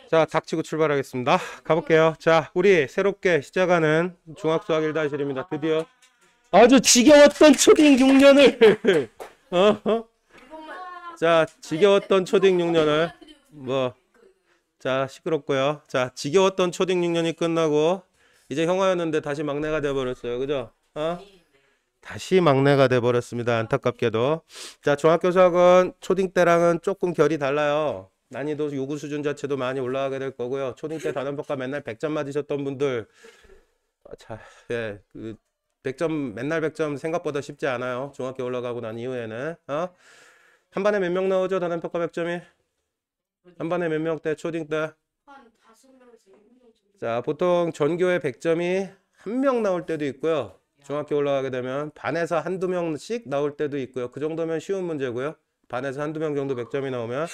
자, 닥치고 출발하겠습니다. 가볼게요. 자, 우리 새롭게 시작하는 중학수학 1-1입니다. 드디어 아주 지겨웠던 초딩 6년을 자, 지겨웠던 초딩 6년을 자, 시끄럽고요. 자, 지겨웠던 초딩 6년이 끝나고 이제 형아였는데 다시 막내가 돼버렸어요. 그죠? 다시 막내가 돼버렸습니다. 안타깝게도. 자, 중학교 수학은 초딩 때랑은 조금 결이 달라요. 난이도 요구 수준 자체도 많이 올라가게 될 거고요. 초딩 때 단원평가 맨날 100점 맞으셨던 분들, 자, 예, 100점, 맨날 100점 생각보다 쉽지 않아요. 중학교 올라가고 난 이후에는. 한 반에 몇 명 나오죠? 단원평가 100점이? 한 반에 몇 명 때? 초딩 때? 자, 보통 전교에 100점이 한 명 나올 때도 있고요. 중학교 올라가게 되면 반에서 한두 명씩 나올 때도 있고요. 그 정도면 쉬운 문제고요. 반에서 한두 명 정도 100점이 나오면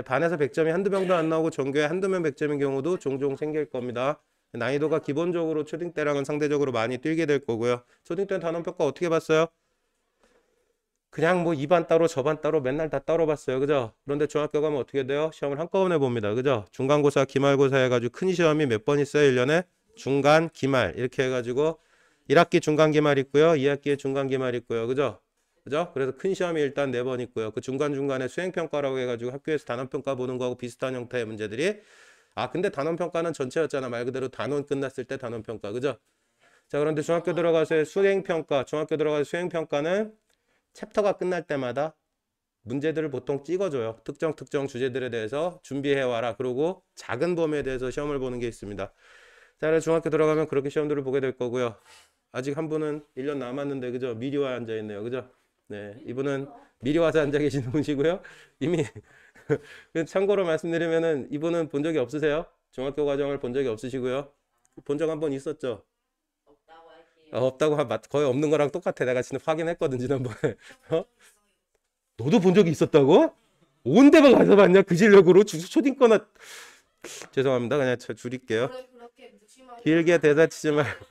반에서 100점이 한두 명도 안 나오고 전교에 한두 명 100점인 경우도 종종 생길 겁니다. 난이도가 기본적으로 초딩 때랑은 상대적으로 많이 뛰게 될 거고요. 초딩 때는 단원평가 어떻게 봤어요? 그냥 뭐 이 반 따로 저 반 따로 맨날 다 따로 봤어요. 그죠? 그런데 중학교 가면 어떻게 돼요? 시험을 한꺼번에 봅니다. 그죠? 중간고사, 기말고사 해가지고 큰 시험이 몇 번 있어요? 1년에? 중간, 기말 이렇게 해가지고 1학기 중간 기말 있고요. 2학기에 중간 기말 있고요. 그죠? 그죠? 그래서 큰 시험이 일단 4번 있고요. 그 중간중간에 수행평가라고 해가지고 학교에서 단원평가 보는 거하고 비슷한 형태의 문제들이 근데 단원평가는 전체였잖아. 말 그대로 단원 끝났을 때 단원평가. 그죠? 자, 그런데 중학교 들어가서 수행평가, 중학교 들어가서 수행평가는 챕터가 끝날 때마다 문제들을 보통 찍어줘요. 특정 주제들에 대해서 준비해와라. 그리고 작은 범위에 대해서 시험을 보는 게 있습니다. 자, 그래서 중학교 들어가면 그렇게 시험들을 보게 될 거고요. 아직 한 분은 1년 남았는데, 그죠? 미리 와 앉아있네요. 그죠? 네, 이분은 미리 와서 앉아 계시는 분이시고요. 이미 참고로 말씀드리면은 이분은 본 적이 없으세요? 중학교 과정을 본 적이 없으시고요. 본 적 한 번 있었죠? 없다고 거의 없는 거랑 똑같아. 내가 진짜 확인했거든 지난번에. 너도 본 적이 있었다고? 온 데만 가서 봤냐? 그 실력으로 초딩 거나. 죄송합니다. 그냥 줄일게요. 길게 대사치지 말고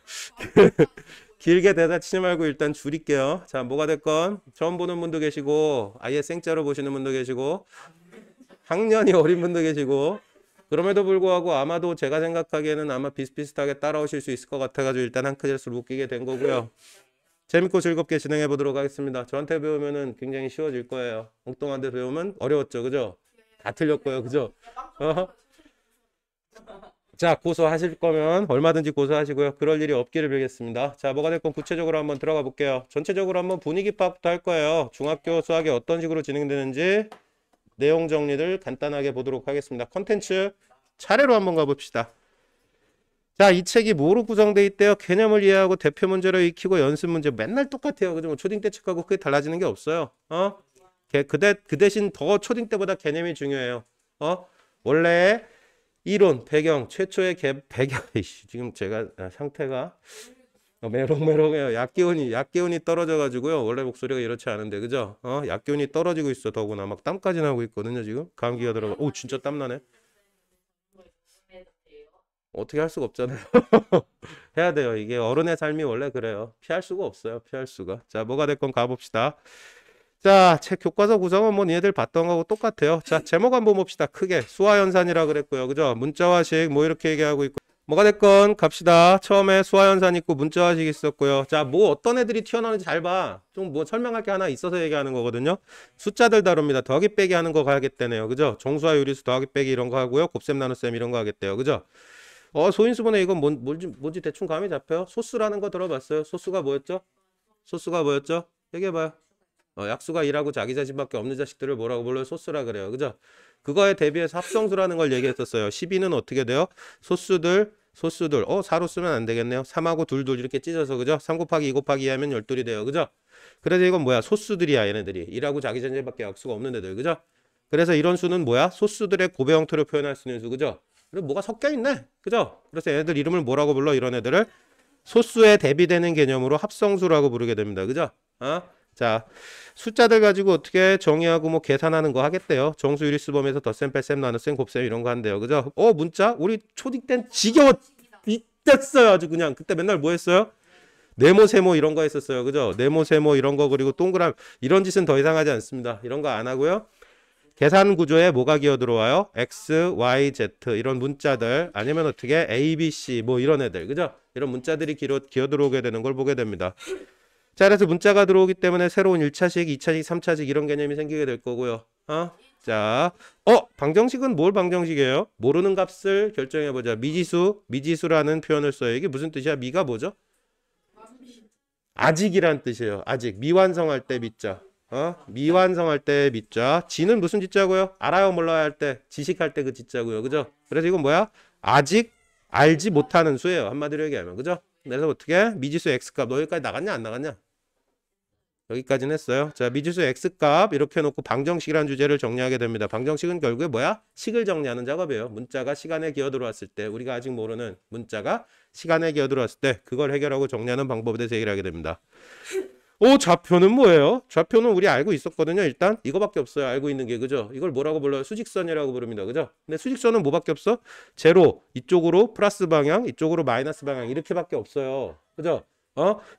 길게 대사치지 말고 일단 줄일게요. 자, 뭐가 됐건 처음 보는 분도 계시고 아예 생짜로 보시는 분도 계시고 학년이 어린 분도 계시고 그럼에도 불구하고 아마도 제가 생각하기에는 아마 비슷비슷하게 따라오실 수 있을 것 같아가지고 일단 한 클래스를 묶이게 된 거고요. 재밌고 즐겁게 진행해 보도록 하겠습니다. 저한테 배우면은 굉장히 쉬워질 거예요. 엉뚱한데 배우면 어려웠죠. 그죠? 다 틀렸고요. 그죠? 자, 고소하실 거면 얼마든지 고소하시고요. 그럴 일이 없기를 빌겠습니다. 자, 뭐가 됐건 구체적으로 한번 들어가 볼게요. 전체적으로 한번 분위기 파악부터 할 거예요. 중학교 수학이 어떤 식으로 진행되는지 내용 정리를 간단하게 보도록 하겠습니다. 컨텐츠 차례로 한번 가봅시다. 자, 이 책이 뭐로 구성되어 있대요? 개념을 이해하고 대표 문제로 익히고 연습 문제 맨날 똑같아요. 그죠? 초딩 때 책하고 크게 달라지는 게 없어요. 그 대신 더 초딩 때보다 개념이 중요해요. 원래 이론, 배경, 최초의 배경, 지금 제가 상태가 메롱메롱해요. 약기운이 떨어져가지고요. 원래 목소리가 이렇지 않은데, 그죠? 약기운이 떨어지고 있어. 더구나 막 땀까지 나고 있거든요. 지금 감기가 들어가. 오, 진짜 땀나네. 어떻게 할 수가 없잖아요. 해야 돼요. 이게 어른의 삶이 원래 그래요. 피할 수가 없어요. 피할 수가. 자, 뭐가 됐건 가봅시다. 자, 책 교과서 구성은 뭐 니네들 봤던 거하고 똑같아요. 자, 제목 한번 봅시다. 크게 수화연산이라 그랬고요. 그죠? 문자화식 뭐 이렇게 얘기하고 있고. 뭐가 됐건 갑시다. 처음에 수화연산 있고 문자화식 있었고요. 자, 뭐 어떤 애들이 튀어나오는지 잘 봐. 좀 뭐 설명할 게 하나 있어서 얘기하는 거거든요. 숫자들 다룹니다. 더하기 빼기 하는 거 가야겠다네요. 그죠? 정수와 유리수 더하기 빼기 이런 거 하고요. 곱셈 나눗셈 이런 거 하겠대요. 그죠? 소인수분해 이건 뭔지 대충 감이 잡혀요? 소수라는 거 들어봤어요? 소수가 뭐였죠? 소수가 뭐였죠? 얘기해봐요. 약수가 1하고 자기 자신밖에 없는 자식들을 뭐라고 불러요? 소수라 그래요. 그죠? 그거에 대비해서 합성수라는 걸 얘기했었어요. 12는 어떻게 돼요? 소수들. 4로 쓰면 안 되겠네요. 3하고 2 이렇게 찢어서, 그죠? 3 곱하기 2 곱하기 2 하면 12이 돼요. 그죠? 그래서 이건 뭐야? 소수들이야, 얘네들이. 1하고 자기 자신밖에 약수가 없는 애들. 그죠? 그래서 이런 수는 뭐야? 소수들의 고배 형태로 표현할 수 있는 수. 그죠? 그리고 뭐가 섞여 있네. 그죠? 그래서 얘네들 이름을 뭐라고 불러? 이런 애들을 소수에 대비되는 개념으로 합성수라고 부르게 됩니다. 그죠? 자, 숫자들 가지고 어떻게 정의하고 뭐 계산하는 거 하겠대요. 정수 유리수 범위에서 덧셈, 뺄셈, 나눗셈, 곱셈 이런 거 한대요. 그죠? 문자? 우리 초딩 땐 지겨워 있댔어요. 아주 그냥. 그때 맨날 뭐 했어요? 네모, 세모 이런 거 했었어요. 그죠? 네모, 세모 이런 거 그리고 동그라미 이런 짓은 더 이상 하지 않습니다. 이런 거 안 하고요. 계산 구조에 뭐가 기어 들어와요? X, Y, Z 이런 문자들 아니면 어떻게 A, B, C 뭐 이런 애들 그죠? 이런 문자들이 기어 들어오게 되는 걸 보게 됩니다. 자, 그래서 문자가 들어오기 때문에 새로운 1차식, 2차식, 3차식 이런 개념이 생기게 될 거고요. 자, 방정식은 뭘 방정식이에요? 모르는 값을 결정해보자. 미지수라는 표현을 써요. 이게 무슨 뜻이야? 미가 뭐죠? 아직이란 뜻이에요. 아직. 미완성할 때 미자. 미완성할 때 미자. 지는 무슨 지자고요? 알아요, 몰라야 할 때. 지식할 때 그 지자고요. 그죠? 그래서 이건 뭐야? 아직 알지 못하는 수예요. 한마디로 얘기하면. 그죠? 그래서 어떻게? 미지수 x값. 너 여기까지 나갔냐? 안 나갔냐? 여기까지는 했어요. 자, 미지수 x값 이렇게 해놓고 방정식이라는 주제를 정리하게 됩니다. 방정식은 결국에 뭐야? 식을 정리하는 작업이에요. 문자가 시간에 기어 들어왔을 때 우리가 아직 모르는 문자가 시간에 기어 들어왔을 때 그걸 해결하고 정리하는 방법에 대해서 얘기를 하게 됩니다. 좌표는 뭐예요? 좌표는 우리 알고 있었거든요. 일단 이거밖에 없어요. 알고 있는 게 그죠? 이걸 뭐라고 불러요? 수직선이라고 부릅니다. 그죠? 근데 수직선은 뭐밖에 없어? 제로 이쪽으로 플러스 방향 이쪽으로 마이너스 방향 이렇게밖에 없어요. 그죠?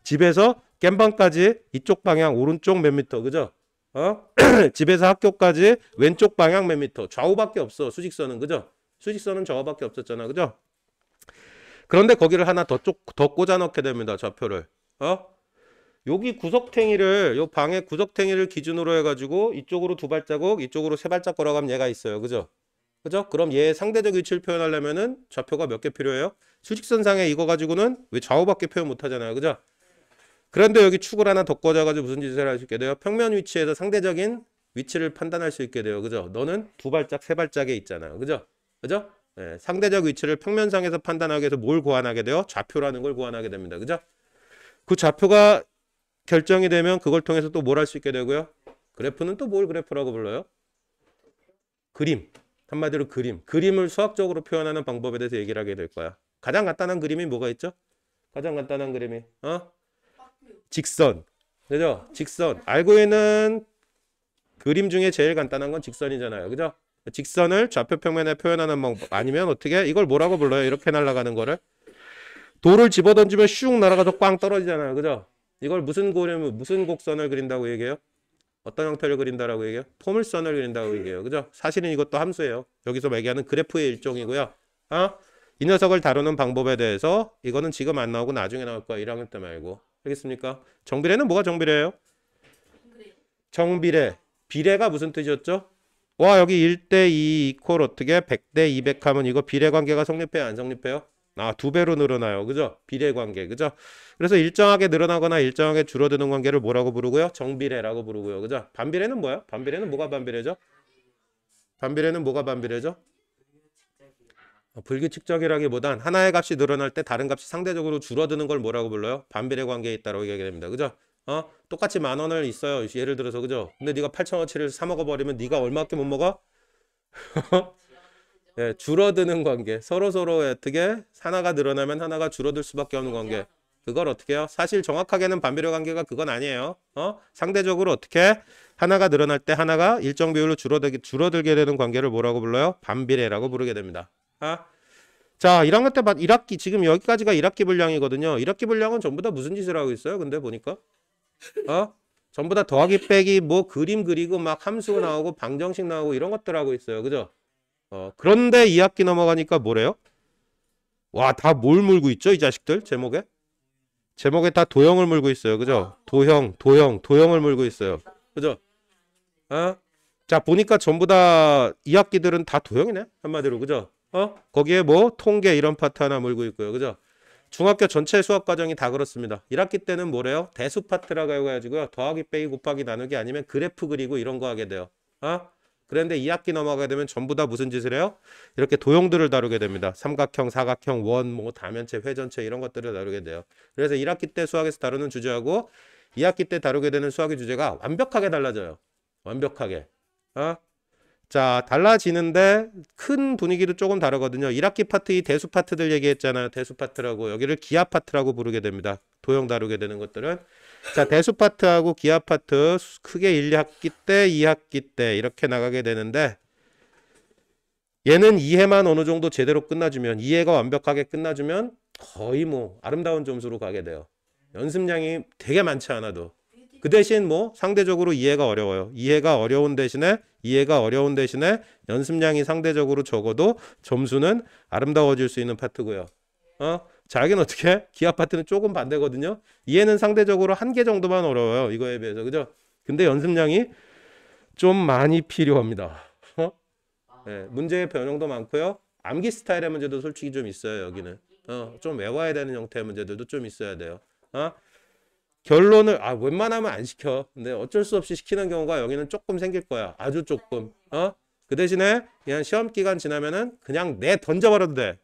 집에서 겜방까지 이쪽 방향 오른쪽 몇 미터 그죠? 집에서 학교까지 왼쪽 방향 몇 미터 좌우밖에 없어 수직선은 그죠? 수직선은 저거밖에 없었잖아 그죠? 그런데 거기를 하나 더 꽂아 넣게 됩니다. 좌표를 여기 구석탱이를 요 방의 구석탱이를 기준으로 해가지고 이쪽으로 두 발자국 이쪽으로 세 발자국 걸어가면 얘가 있어요 그죠? 그죠? 그럼 얘의 상대적 위치를 표현하려면은 좌표가 몇 개 필요해요? 수직선상에 이거 가지고는 왜 좌우밖에 표현 못 하잖아요 그죠? 그런데 여기 축을 하나 더 꽂아가지고 무슨 짓을 할 수 있게 돼요? 평면 위치에서 상대적인 위치를 판단할 수 있게 돼요. 그죠? 너는 두 발짝, 세 발짝에 있잖아요. 그죠? 그죠? 네, 상대적 위치를 평면상에서 판단하기 위해서 뭘 고안하게 돼요? 좌표라는 걸 고안하게 됩니다. 그죠? 그 좌표가 결정이 되면 그걸 통해서 또 뭘 할 수 있게 되고요? 그래프는 또 뭘 그래프라고 불러요? 그림. 한마디로 그림. 그림을 수학적으로 표현하는 방법에 대해서 얘기를 하게 될 거야. 가장 간단한 그림이 뭐가 있죠? 가장 간단한 그림이 직선. 그죠? 직선. 알고 있는 그림 중에 제일 간단한 건 직선이잖아요. 그죠? 직선을 좌표 평면에 표현하는 방법. 아니면 어떻게? 이걸 뭐라고 불러요? 이렇게 날아가는 거를. 돌을 집어던지면 슉 날아가서 꽝 떨어지잖아요. 그죠? 이걸 무슨 곡선을 그린다고 얘기해요? 어떤 형태를 그린다라고 얘기해요? 포물선을 그린다고 얘기해요. 그죠? 사실은 이것도 함수예요. 여기서 얘기하는 그래프의 일종이고요. 이 녀석을 다루는 방법에 대해서 이거는 지금 안 나오고 나중에 나올 거야. 1학년 때 말고. 알겠습니까? 정비례는 뭐가 정비례예요? 정비례. 비례가 무슨 뜻이었죠? 와 여기 1대 2 이퀄 어떻게 100대 200 하면 이거 비례 관계가 성립해요? 안 성립해요? 두 배로 늘어나요. 그죠? 비례 관계. 그죠? 그래서 일정하게 늘어나거나 일정하게 줄어드는 관계를 뭐라고 부르고요? 정비례라고 부르고요. 그죠? 반비례는 뭐야? 반비례는 뭐가 반비례죠? 반비례는 뭐가 반비례죠? 불규칙적이라기보단 하나의 값이 늘어날 때 다른 값이 상대적으로 줄어드는 걸 뭐라고 불러요? 반비례 관계에 있다고 얘기합니다. 그죠? 똑같이 10,000원을 있어요. 예를 들어서 그죠? 근데 네가 8,000원치를 사 먹어버리면 네가 얼마밖에 못 먹어? 예, 줄어드는 관계. 서로 어떻게 하나가 늘어나면 하나가 줄어들 수밖에 없는 관계. 그걸 어떻게 해요? 사실 정확하게는 반비례 관계가 그건 아니에요. 상대적으로 어떻게 하나가 늘어날 때 하나가 일정 비율로 줄어들게 되는 관계를 뭐라고 불러요? 반비례라고 부르게 됩니다. 자, 1학년 때 1학기 지금 여기까지가 1학기 분량이거든요. 1학기 분량은 전부 다 무슨 짓을 하고 있어요? 근데 보니까 전부 다 더하기 빼기 뭐 그림 그리고 막 함수 나오고 방정식 나오고 이런 것들 하고 있어요. 그죠? 그런데 2학기 넘어가니까 뭐래요? 와, 다 뭘 물고 있죠? 이 자식들 제목에? 제목에 다 도형을 물고 있어요. 그죠? 도형을 물고 있어요. 그죠? 자, 보니까 전부 다 2학기들은 다 도형이네. 한마디로. 그죠? 거기에 뭐 통계 이런 파트 하나 물고 있고요. 그죠? 중학교 전체 수학 과정이 다 그렇습니다. 1학기 때는 뭐래요? 대수 파트라고 해가지고요. 더하기 빼기 곱하기 나누기 아니면 그래프 그리고 이런 거 하게 돼요. 그런데 2학기 넘어가게 되면 전부 다 무슨 짓을 해요? 이렇게 도형들을 다루게 됩니다. 삼각형, 사각형, 원, 뭐 다면체, 회전체 이런 것들을 다루게 돼요. 그래서 1학기 때 수학에서 다루는 주제하고 2학기 때 다루게 되는 수학의 주제가 완벽하게 달라져요. 완벽하게. 자, 달라지는데 큰 분위기도 조금 다르거든요. 1학기 파트 이 대수 파트들 얘기했잖아요. 대수 파트라고. 여기를 기하 파트라고 부르게 됩니다. 도형 다루게 되는 것들은. 자, 대수 파트하고 기하 파트 크게 1학기 때, 2학기 때 이렇게 나가게 되는데 얘는 이해만 어느 정도 제대로 끝나주면 이해가 완벽하게 끝나주면 거의 뭐 아름다운 점수로 가게 돼요. 연습량이 되게 많지 않아도. 그 대신 뭐 상대적으로 이해가 어려워요. 이해가 어려운 대신에 연습량이 상대적으로 적어도 점수는 아름다워질 수 있는 파트고요. 자기는 어떻게? 기하 파트는 조금 반대거든요. 이해는 상대적으로 한 개 정도만 어려워요. 이거에 비해서. 그죠? 근데 연습량이 좀 많이 필요합니다. 네, 문제의 변형도 많고요. 암기 스타일의 문제도 솔직히 좀 있어요. 여기는. 좀 외워야 되는 형태의 문제들도 좀 있어야 돼요. 결론을 웬만하면 안 시켜. 근데 어쩔 수 없이 시키는 경우가 여기는 조금 생길 거야. 아주 조금. 그 대신에 그냥 시험 기간 지나면은 그냥 내 던져버려도 돼.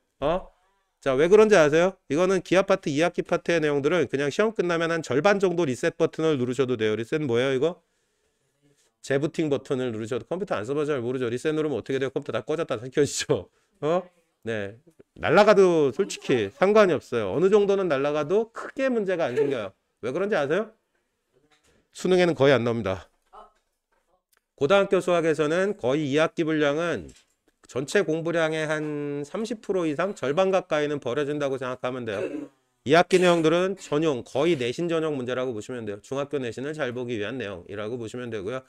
자, 왜 그런지 아세요? 이거는 기하 파트 2학기 파트의 내용들은 그냥 시험 끝나면 한 절반 정도 리셋 버튼을 누르셔도 돼요. 리셋 뭐예요, 이거? 재부팅 버튼을 누르셔도 컴퓨터 안 써봐서 잘 모르죠. 리셋 누르면 어떻게 돼요? 컴퓨터 다 꺼졌다 다 켜지죠. 네. 날라가도 솔직히 상관이 없어요. 어느 정도는 날라가도 크게 문제가 안 생겨요. 왜 그런지 아세요? 수능에는 거의 안 나옵니다. 고등학교 수학에서는 거의 2학기 분량은 전체 공부량의 한 30% 이상 절반 가까이는 버려진다고 생각하면 돼요. 2학기 내용들은 전용 거의 내신 전용 문제라고 보시면 돼요. 중학교 내신을 잘 보기 위한 내용이라고 보시면 되고요.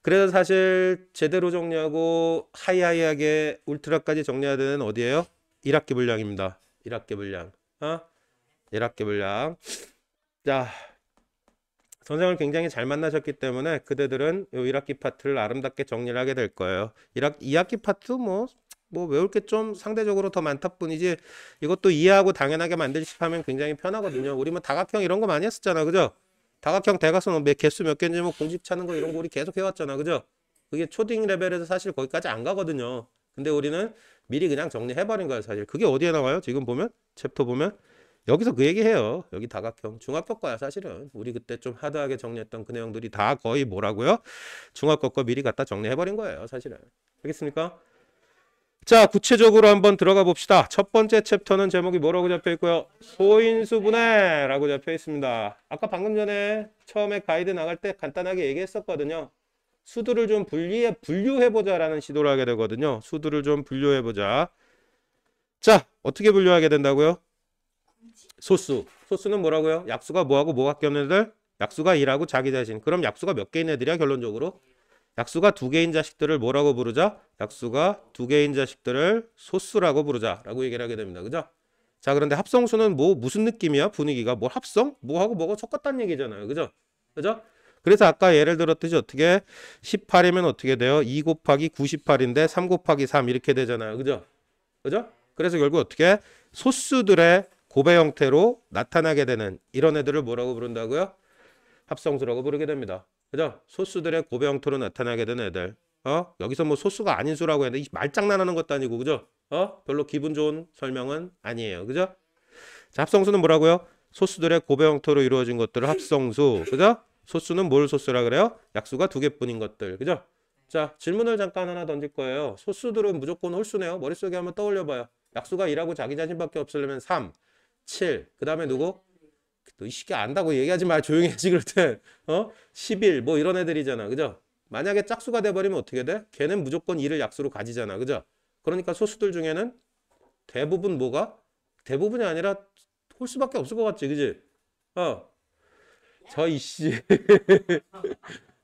그래서 사실 제대로 정리하고 하이하이하게 울트라까지 정리해야 되는 어디예요? 1학기 분량입니다. 1학기 분량. 1학기 분량. 자, 선생을 굉장히 잘 만나셨기 때문에 그대들은 요 1학기 파트를 아름답게 정리를 하게 될 거예요. 2학기 파트 뭐 외울 게 좀 상대적으로 더 많다 뿐이지 이것도 이해하고 당연하게 만들시고 하면 굉장히 편하거든요. 우리 뭐 다각형 이런 거 많이 했었잖아. 그죠? 다각형 대각선 개수 몇 개인지 뭐 공식 찾는 거 이런 거 우리 계속 해왔잖아. 그죠? 그게 초딩 레벨에서 사실 거기까지 안 가거든요. 근데 우리는 미리 그냥 정리해버린 거예요. 사실 그게 어디에 나와요? 지금 보면 챕터 보면 여기서 그 얘기해요. 여기 다각형 중학교 거야 사실은. 우리 그때 좀 하드하게 정리했던 그 내용들이 다 거의 뭐라고요? 중학교 거 미리 갖다 정리해버린 거예요 사실은. 알겠습니까? 자, 구체적으로 한번 들어가 봅시다. 첫 번째 챕터는 제목이 뭐라고 잡혀 있고요? 소인수분해라고 잡혀 있습니다. 아까 방금 전에 처음에 가이드 나갈 때 간단하게 얘기했었거든요. 수들을 좀 분류해보자라는 시도를 하게 되거든요. 수들을 좀 분류해보자. 자, 어떻게 분류하게 된다고요? 소수. 소수는 뭐라고요? 약수가 뭐하고 뭐가 껴는 애들? 약수가 2라고 자기 자신. 그럼 약수가 몇 개인 애들이야 결론적으로? 약수가 2개인 자식들을 뭐라고 부르자? 약수가 2개인 자식들을 소수라고 부르자 라고 얘기를 하게 됩니다. 그죠? 자, 그런데 합성수는 무슨 느낌이야? 분위기가 뭘 합성? 뭐하고 뭐가 섞었다는 얘기잖아요. 그죠? 그죠? 그래서 아까 예를 들었듯이 어떻게 18이면 어떻게 돼요? 2 곱하기 98인데 3 곱하기 3 이렇게 되잖아요. 그죠? 그죠? 그래서 결국 어떻게 소수들의 고배 형태로 나타나게 되는 이런 애들을 뭐라고 부른다고요? 합성수라고 부르게 됩니다. 그죠? 소수들의 고배 형태로 나타나게 된 애들. 여기서 뭐 소수가 아닌 수라고 했는데 말장난하는 것도 아니고 그죠? 별로 기분 좋은 설명은 아니에요. 그죠? 자, 합성수는 뭐라고요? 소수들의 고배 형태로 이루어진 것들을 합성수. 그죠? 소수는 뭘 소수라 그래요? 약수가 2개뿐인 것들. 그죠? 자, 질문을 잠깐 하나 던질 거예요. 소수들은 무조건 홀수네요. 머릿속에 한번 떠올려 봐요. 약수가 2라고 자기 자신밖에 없으려면 3, 7. 그다음에 누구? 또 이 시기 안다고 얘기하지 마. 조용히 해지 그럴 때. 11 뭐 이런 애들이잖아. 그죠? 만약에 짝수가 돼 버리면 어떻게 돼? 걔는 무조건 2를 약수로 가지잖아. 그죠? 그러니까 소수들 중에는 대부분 뭐가? 대부분이 아니라 홀수밖에 없을 것 같지. 그지? 저 이씨.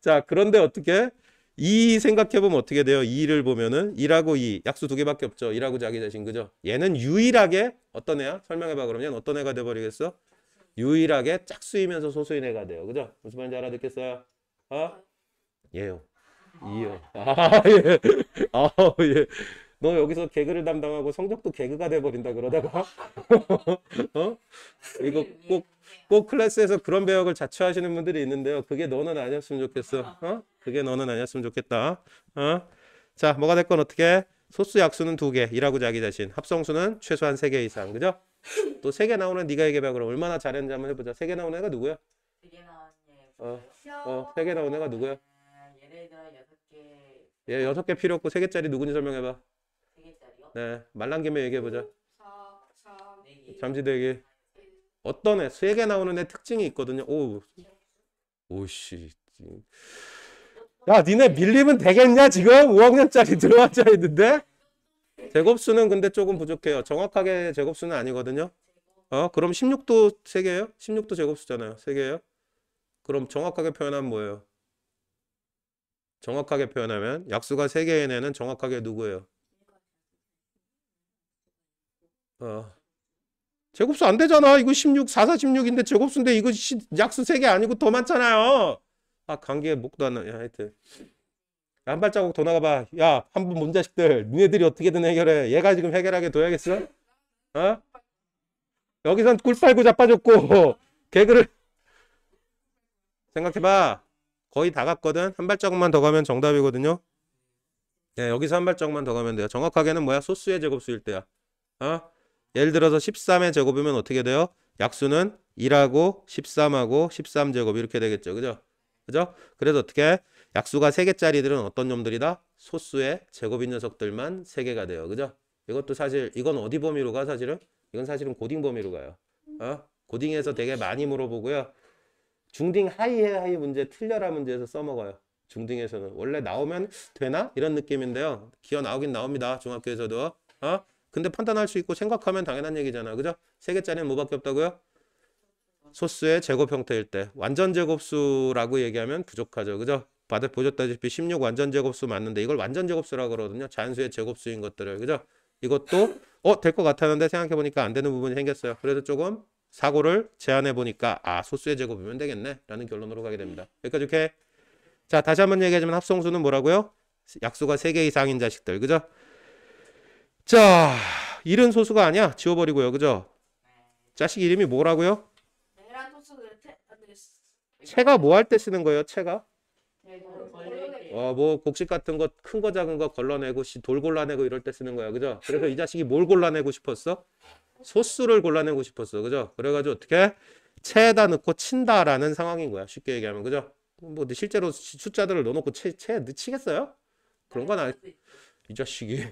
자, 그런데 어떻게? 2 생각해보면 어떻게 돼요? 2를 보면은 2라고 2 약수 2개밖에 없죠. 2라고 자기 자신. 그죠? 얘는 유일하게 어떤 애야? 설명해봐. 그러면 어떤 애가 돼버리겠어? 유일하게 짝수이면서 소수인 애가 돼요. 그죠? 무슨 말인지 알아듣겠어요? 얘요. 2요. 예. 예. 너 여기서 개그를 담당하고 성적도 개그가 돼버린다 그러다가 이거 꼭 클래스에서 그런 배역을 자처하시는 분들이 있는데요. 그게 너는 아니었으면 좋겠어. 그게 너는 아니었으면 좋겠다. 자, 뭐가 됐건 어떻게? 소수 약수는 2개, 2라고 자기 자신. 합성수는 최소한 3개 이상. 그죠? 또 3개 나오는 네가 얘기해봐. 그럼 얼마나 잘했는지 한번 해보자. 3개 나오는 애가 누구야? 3개 나온 애. 3개 나오는 애가 누구야? 예를 들어 6개. 얘 6개 필요 없고 3개짜리 누군지 설명해봐. 3개짜리요? 네, 말란 김에 얘기해보자. 4, 3, 4개. 잠시대기. 어떤 애? 3개 나오는 애 특징이 있거든요. 오씨. 야, 니네 밀리면 되겠냐 지금? 5학년짜리 들어왔자 있는데? 제곱수는 근데 조금 부족해요. 정확하게 제곱수는 아니거든요. 그럼 16도 3개예요? 16도 제곱수잖아요. 3개예요? 그럼 정확하게 표현하면 뭐예요? 정확하게 표현하면 약수가 3개인 애는 정확하게 누구예요? 제곱수 안 되잖아. 이거 16, 4, 4, 16인데 제곱수인데 이거 약수 3개 아니고 더 많잖아요. 아, 감기에 목도 안 나. 야, 하여튼. 한 발자국 더 나가봐. 야, 한 분 문자식들. 니네들이 어떻게든 해결해. 얘가 지금 해결하게 둬야겠어? 어? 여기선 꿀 빨고 자빠졌고, 개그를. 생각해봐. 거의 다 갔거든. 한 발자국만 더 가면 정답이거든요. 네, 여기서 한 발자국만 더 가면 돼요. 정확하게는 뭐야? 소수의 제곱수일 때야. 어? 예를 들어서 13의 제곱이면 어떻게 돼요? 약수는 1하고 13하고 13제곱 이렇게 되겠죠. 그죠? 그죠? 그래서 어떻게? 약수가 3개짜리들은 어떤 놈들이다? 소수의 제곱인 녀석들만 3개가 돼요. 그죠? 이것도 사실 이건 어디 범위로 가 사실은? 이건 사실은 고딩 범위로 가요. 고딩에서 되게 많이 물어보고요. 중딩 하이 문제 틀려라 문제에서 써먹어요. 중딩에서는 원래 나오면 되나? 이런 느낌인데요. 기어 나오긴 나옵니다. 중학교에서도. 근데 판단할 수 있고 생각하면 당연한 얘기잖아. 그죠? 3개짜리는 뭐밖에 없다고요? 소수의 제곱 형태일 때. 완전 제곱수라고 얘기하면 부족하죠. 그죠? 보셨다시피 16 완전 제곱수 맞는데 이걸 완전 제곱수라고 그러거든요. 잔수의 제곱수인 것들을. 그죠? 이것도 될 것 같았는데 생각해보니까 안 되는 부분이 생겼어요. 그래서 조금 사고를 제안해보니까 소수의 제곱이면 되겠네 라는 결론으로 가게 됩니다. 여기까지 이렇게. 자, 다시 한번 얘기하자면 합성수는 뭐라고요? 약수가 3개 이상인 자식들. 그죠? 자, 1은 소수가 아니야. 지워버리고요. 그죠? 자식 이름이 뭐라고요? 채가 뭐 할 때 쓰는 거예요? 채가? 뭐 곡식 같은 거 큰 거 작은 거 걸러내고 돌 골라내고 이럴 때 쓰는 거야. 그죠? 그래서 이 자식이 뭘 골라내고 싶었어? 소수를 골라내고 싶었어. 그죠? 그래가지고 어떻게? 채에다 넣고 친다라는 상황인 거야. 쉽게 얘기하면. 그죠? 뭐 실제로 숫자들을 넣어놓고 채 넣치겠어요? 그런 건 아니. 이 자식이.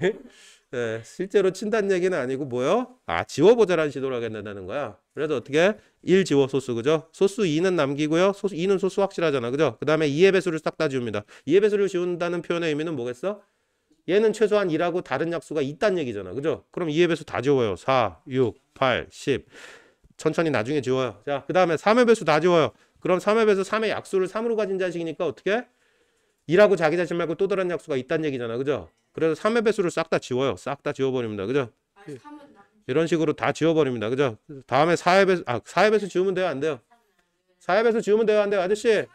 네, 실제로 친다는 얘기는 아니고 뭐요? 지워보자라는 시도를 하겠다는 거야. 그래서 어떻게? 1 지워 소수. 그죠? 소수 2는 남기고요. 2는 소수 확실하잖아. 그죠? 그 다음에 2의 배수를 싹 다 지웁니다. 2의 배수를 지운다는 표현의 의미는 뭐겠어? 얘는 최소한 2라고 다른 약수가 있다는 얘기잖아. 그죠? 그럼 2의 배수 다 지워요. 4, 6, 8, 10. 천천히 나중에 지워요. 자, 그 다음에 3의 배수 다 지워요. 그럼 3의 배수 3의 약수를 3으로 가진 자식이니까 어떻게? 2라고 자기 자신 말고 또 다른 약수가 있다는 얘기잖아. 그죠? 그래서 3의 배수를 싹 다 지워요. 싹 다 지워버립니다. 그죠? 이런 식으로 다 지워버립니다. 그죠? 다음에 4의 배수 지우면 돼요? 안 돼요? 4의 배수 지우면 돼요? 안 돼요? 아저씨?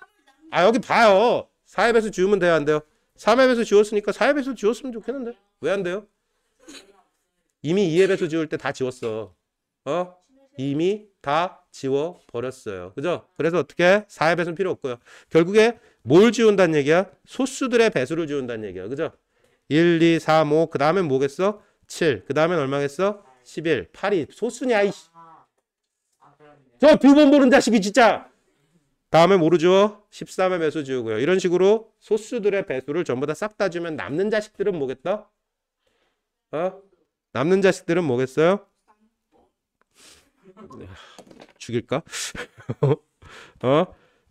여기 봐요. 4의 배수 지우면 돼요? 안 돼요? 3의 배수 지웠으니까 4의 배수 지웠으면 좋겠는데? 왜 안 돼요? 이미 2의 배수 지울 때 다 지웠어. 이미 다 지워버렸어요. 그죠? 그래서 어떻게? 4의 배수는 필요 없고요. 결국에 뭘 지운다는 얘기야? 소수들의 배수를 지운다는 얘기야. 그죠? 1, 2, 3, 5. 그 다음엔 뭐겠어? 7. 그 다음엔 얼마겠어? 11. 8이 소수냐, 이씨. 저 두 번 보는 자식이 진짜. 다음에 모르죠? 13의 배수 지우고요. 이런 식으로 소수들의 배수를 전부 다 싹 다 주면 남는 자식들은 뭐겠다? 남는 자식들은 뭐겠어요? 죽일까?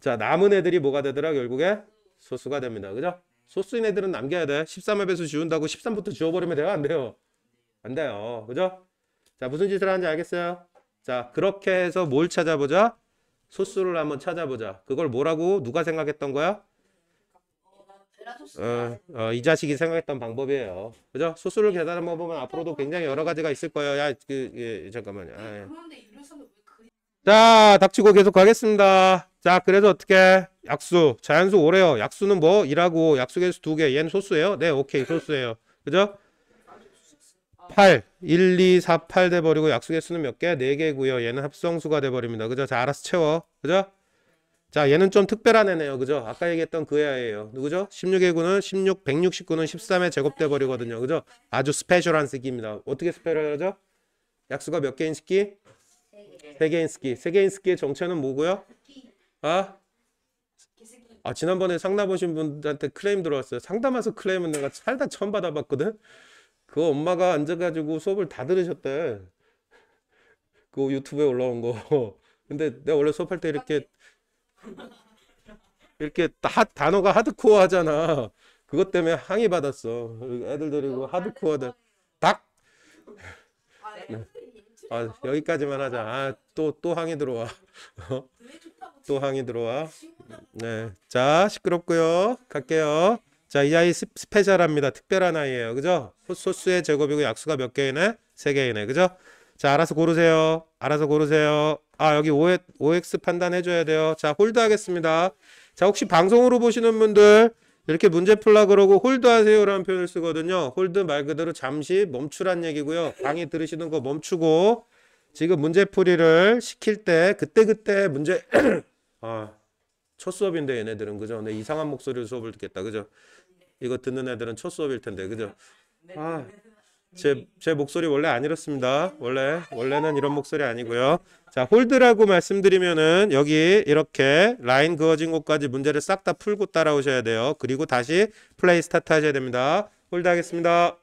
자, 남은 애들이 뭐가 되더라? 결국에 소수가 됩니다. 그죠? 소수인 애들은 남겨야 돼. 13의 배수 지운다고 13부터 지워버리면 돼요? 안 돼요? 안 돼요. 그죠? 자, 무슨 짓을 하는지 알겠어요? 자, 그렇게 해서 뭘 찾아보자? 소수를 한번 찾아보자. 그걸 뭐라고 누가 생각했던 거야? 이 자식이 생각했던 방법이에요. 그죠? 소수를 계산해 보면 앞으로도 굉장히 여러 가지가 있을 거예요. 야, 잠깐만요. 자, 닥치고 계속 가겠습니다. 자, 그래서 어떻게? 약수, 자연수 오래요. 약수는 뭐? 1하고 약수 개수 2개. 얘는 소수예요? 네, 오케이. 소수예요. 그죠? 8, 1, 2, 4, 8 돼버리고 약수 개수는 몇 개? 4개고요. 얘는 합성수가 돼버립니다. 그죠? 자, 알아서 채워. 그죠? 자, 얘는 좀 특별한 애네요. 그죠? 아까 얘기했던 그 애예요. 누구죠? 16의 구는 16, 169는 13에 제곱돼 버리거든요. 그죠? 아주 스페셜한 스키입니다. 어떻게 스페셜하죠? 약수가 몇 개인 스키? 3개인 스키. 3개인 스키의 정체는 뭐고요? 지난번에 상담 오신 분들한테 클레임 들어왔어요. 상담 와서 클레임은 내가 살다 처음 받아봤거든? 그 엄마가 앉아가지고 수업을 다 들으셨대. 그 유튜브에 올라온 거. 근데 내가 원래 수업할 때 이렇게 단어가 하드코어 하잖아. 그것 때문에 항의 받았어. 애들 데리고 하드코어다. 닭! 여기까지만 하자. 또 항의 들어와. 또 항의 들어와. 네. 자, 시끄럽고요. 갈게요. 자, 이 아이 스페셜합니다. 특별한 아이예요. 그죠? 소수의 제곱이고 약수가 몇 개이네? 3개이네. 그죠? 자, 알아서 고르세요. 알아서 고르세요. 아, 여기 OX 판단해줘야 돼요. 자, 홀드 하겠습니다. 자, 혹시 방송으로 보시는 분들 이렇게 문제 풀라 그러고 홀드 하세요라는 표현을 쓰거든요. 홀드 말 그대로 잠시 멈추란 얘기고요. 강의 들으시는 거 멈추고 지금 문제풀이를 시킬 때 그때 문제 아, 첫 수업인데 얘네들은 그죠? 내 이상한 목소리로 수업을 듣겠다. 그죠? 이거 듣는 애들은 첫 수업일 텐데. 그죠? 아, 제 목소리 원래 안 이렇습니다. 원래는 이런 목소리 아니고요. 자, 홀드라고 말씀드리면은 여기 이렇게 라인 그어진 곳까지 문제를 싹 다 풀고 따라오셔야 돼요. 그리고 다시 플레이 스타트 하셔야 됩니다. 홀드 하겠습니다.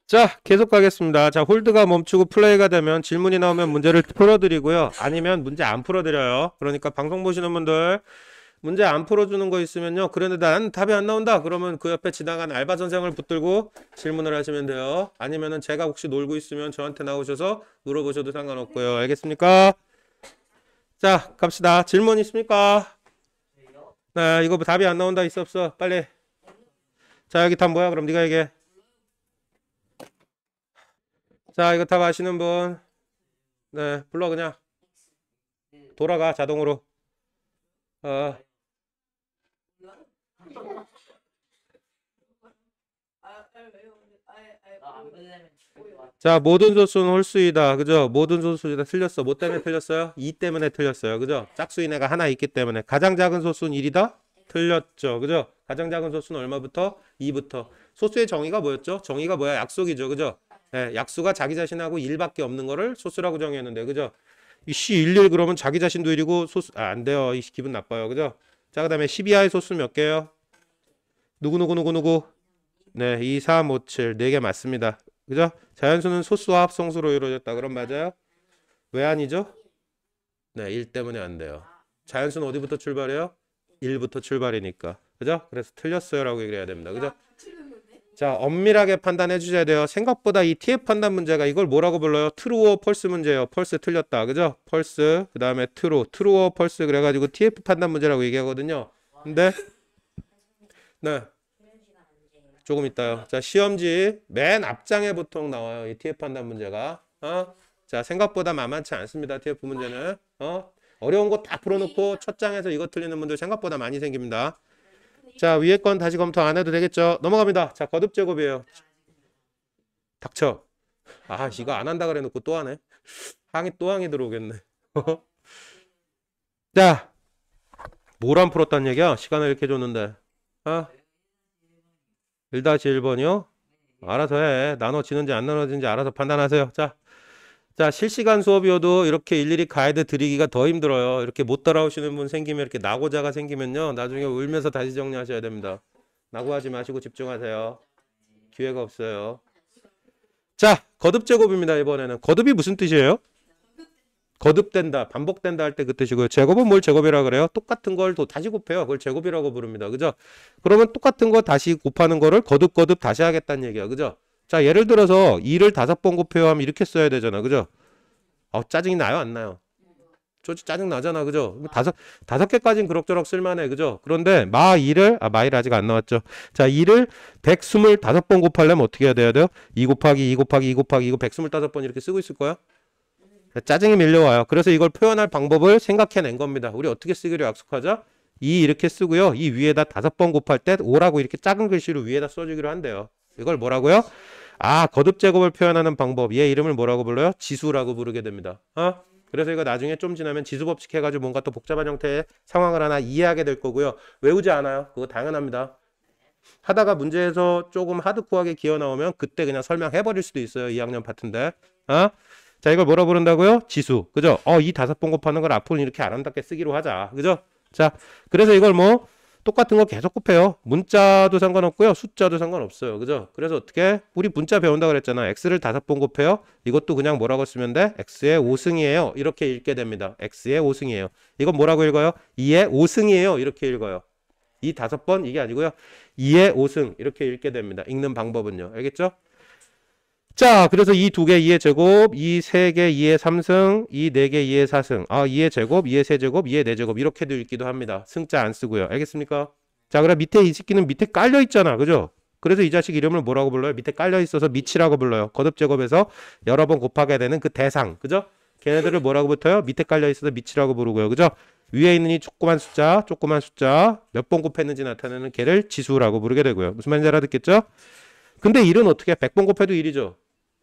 자, 계속 가겠습니다. 자, 홀드가 멈추고 플레이가 되면 질문이 나오면 문제를 풀어드리고요. 아니면 문제 안 풀어드려요. 그러니까 방송 보시는 분들 문제 안 풀어주는 거 있으면요. 그런데 난 답이 안 나온다. 그러면 그 옆에 지나간 알바 선생을 붙들고 질문을 하시면 돼요. 아니면은 제가 혹시 놀고 있으면 저한테 나오셔서 물어보셔도 상관없고요. 알겠습니까? 자, 갑시다. 질문 있습니까? 네, 이거 답이 안 나온다. 있어 없어? 빨리. 자, 여기 답 뭐야? 그럼 네가 얘기해. 자, 이거 답 아시는 분? 네, 불러 그냥. 돌아가 자동으로. 자, 모든 소수는 홀수이다. 그죠? 모든 소수이다. 틀렸어. 뭐 때문에 틀렸어요? 2 때문에 틀렸어요. 그죠? 짝수인 애가 하나 있기 때문에. 가장 작은 소수는 1이다? 틀렸죠. 그죠? 가장 작은 소수는 얼마부터? 2부터. 소수의 정의가 뭐였죠? 정의가 뭐야? 약속이죠. 그죠? 네, 약수가 자기 자신하고 1밖에 없는 거를 소수라고 정의했는데. 그죠? 이 C 11 그러면 자기 자신도 1이고 소수 안 돼요. 이 기분 나빠요. 그죠? 자, 그다음에 12하의 소수 몇 개요? 누구? 네, 2, 3, 5, 7. 4개 맞습니다. 그죠? 자연수는 소수와 합성수로 이루어졌다. 그럼 맞아요? 왜 아니죠? 네, 1 때문에 안 돼요. 자연수는 어디부터 출발해요? 1부터 출발이니까. 그죠? 그래서 틀렸어요라고 얘기를 해야 됩니다. 그죠? 자, 엄밀하게 판단해 주셔야 돼요. 생각보다 이 TF 판단 문제가 이걸 뭐라고 불러요? 트루어 펄스 문제예요. 펄스 틀렸다. 그죠? 펄스, 그 다음에 트루어 펄스 그래가지고 TF 판단 문제라고 얘기하거든요. 근데 네, 조금 있다요. 자, 시험지 맨 앞장에 보통 나와요. 이 TF 판단 문제가. 자, 생각보다 만만치 않습니다. TF 문제는. 어려운 거 다 풀어놓고 첫 장에서 이거 틀리는 분들 생각보다 많이 생깁니다. 자, 위에 건 다시 검토 안 해도 되겠죠? 넘어갑니다. 자, 거듭 제곱이에요. 닥쳐. 아, 이거 안 한다 그래 놓고 또 하네. 항이 들어오겠네. 자, 뭘 안 풀었단 얘기야? 시간을 이렇게 줬는데. 1-1번이요? 알아서 해. 나눠지는지 안 나눠지는지 알아서 판단하세요. 자, 실시간 수업이어도 이렇게 일일이 가이드 드리기가 더 힘들어요. 이렇게 못 따라오시는 분 생기면 이렇게 낙오자가 생기면요. 나중에 울면서 다시 정리하셔야 됩니다. 낙오하지 마시고 집중하세요. 기회가 없어요. 자, 거듭 제곱입니다. 이번에는. 거듭이 무슨 뜻이에요? 거듭된다, 반복된다 할 때 그 뜻이고요. 제곱은 뭘 제곱이라 그래요? 똑같은 걸 또 다시 곱해요. 그걸 제곱이라고 부릅니다. 그죠? 그러면 똑같은 거 다시 곱하는 거를 거듭 다시 하겠다는 얘기야. 그죠? 자, 예를 들어서 2를 5번 곱해요 하면 이렇게 써야 되잖아. 그죠? 짜증이 나요? 안 나요? 짜증 나잖아. 그죠? 다섯 개까지는 그럭저럭 쓸만해. 그죠? 그런데 마1을 아직 안 나왔죠. 자, 2를 125번 곱하려면 어떻게 해야 돼요? 2 곱하기 2 곱하기 2 곱하기 이거 125번 이렇게 쓰고 있을 거야? 짜증이 밀려와요. 그래서 이걸 표현할 방법을 생각해낸 겁니다. 우리 어떻게 쓰기로 약속하자? 2 이렇게 쓰고요. 이 위에다 5번 곱할 때 5라고 이렇게 작은 글씨로 위에다 써주기로 한대요. 이걸 뭐라고요? 거듭 제곱을 표현하는 방법. 얘 이름을 뭐라고 불러요? 지수라고 부르게 됩니다. 그래서 이거 나중에 좀 지나면 지수법칙 해가지고 뭔가 또 복잡한 형태의 상황을 하나 이해하게 될 거고요. 외우지 않아요. 그거 당연합니다. 하다가 문제에서 조금 하드코어하게 기어 나오면 그때 그냥 설명해버릴 수도 있어요. 2학년 파트인데. 자, 이걸 뭐라 부른다고요? 지수. 그죠? 이 5번 곱하는 걸 앞으로는 이렇게 아름답게 쓰기로 하자. 그죠? 자, 그래서 이걸 뭐 똑같은 거 계속 곱해요. 문자도 상관없고요. 숫자도 상관없어요. 그죠? 그래서 어떻게? 우리 문자 배운다 그랬잖아. x를 5번 곱해요. 이것도 그냥 뭐라고 쓰면 돼? x의 5승이에요. 이렇게 읽게 됩니다. x의 5승이에요. 이건 뭐라고 읽어요? 2의 5승이에요. 이렇게 읽어요. 이 5번 이게 아니고요. 2의 5승 이렇게 읽게 됩니다. 읽는 방법은요. 알겠죠? 자, 그래서 이 2개 2의 제곱, 이 3개 2의 3승, 이 4개 2의 4승, 2의 제곱, 2의 세제곱, 2의 4제곱 이렇게도 읽기도 합니다. 승자 안 쓰고요. 알겠습니까? 자, 그럼 밑에 이 새끼는 밑에 깔려 있잖아. 그죠? 그래서 이 자식 이름을 뭐라고 불러요? 밑에 깔려 있어서 밑이라고 불러요. 거듭제곱에서 여러 번 곱하게 되는 그 대상. 그죠? 걔네들을 뭐라고 붙어요? 밑에 깔려 있어서 밑이라고 부르고요. 그죠? 위에 있는 이 조그만 숫자 몇 번 곱했는지 나타내는 걔를 지수라고 부르게 되고요. 무슨 말인지 알아듣겠죠? 근데 1은 어떻게 해? 100번 곱해도 1이죠.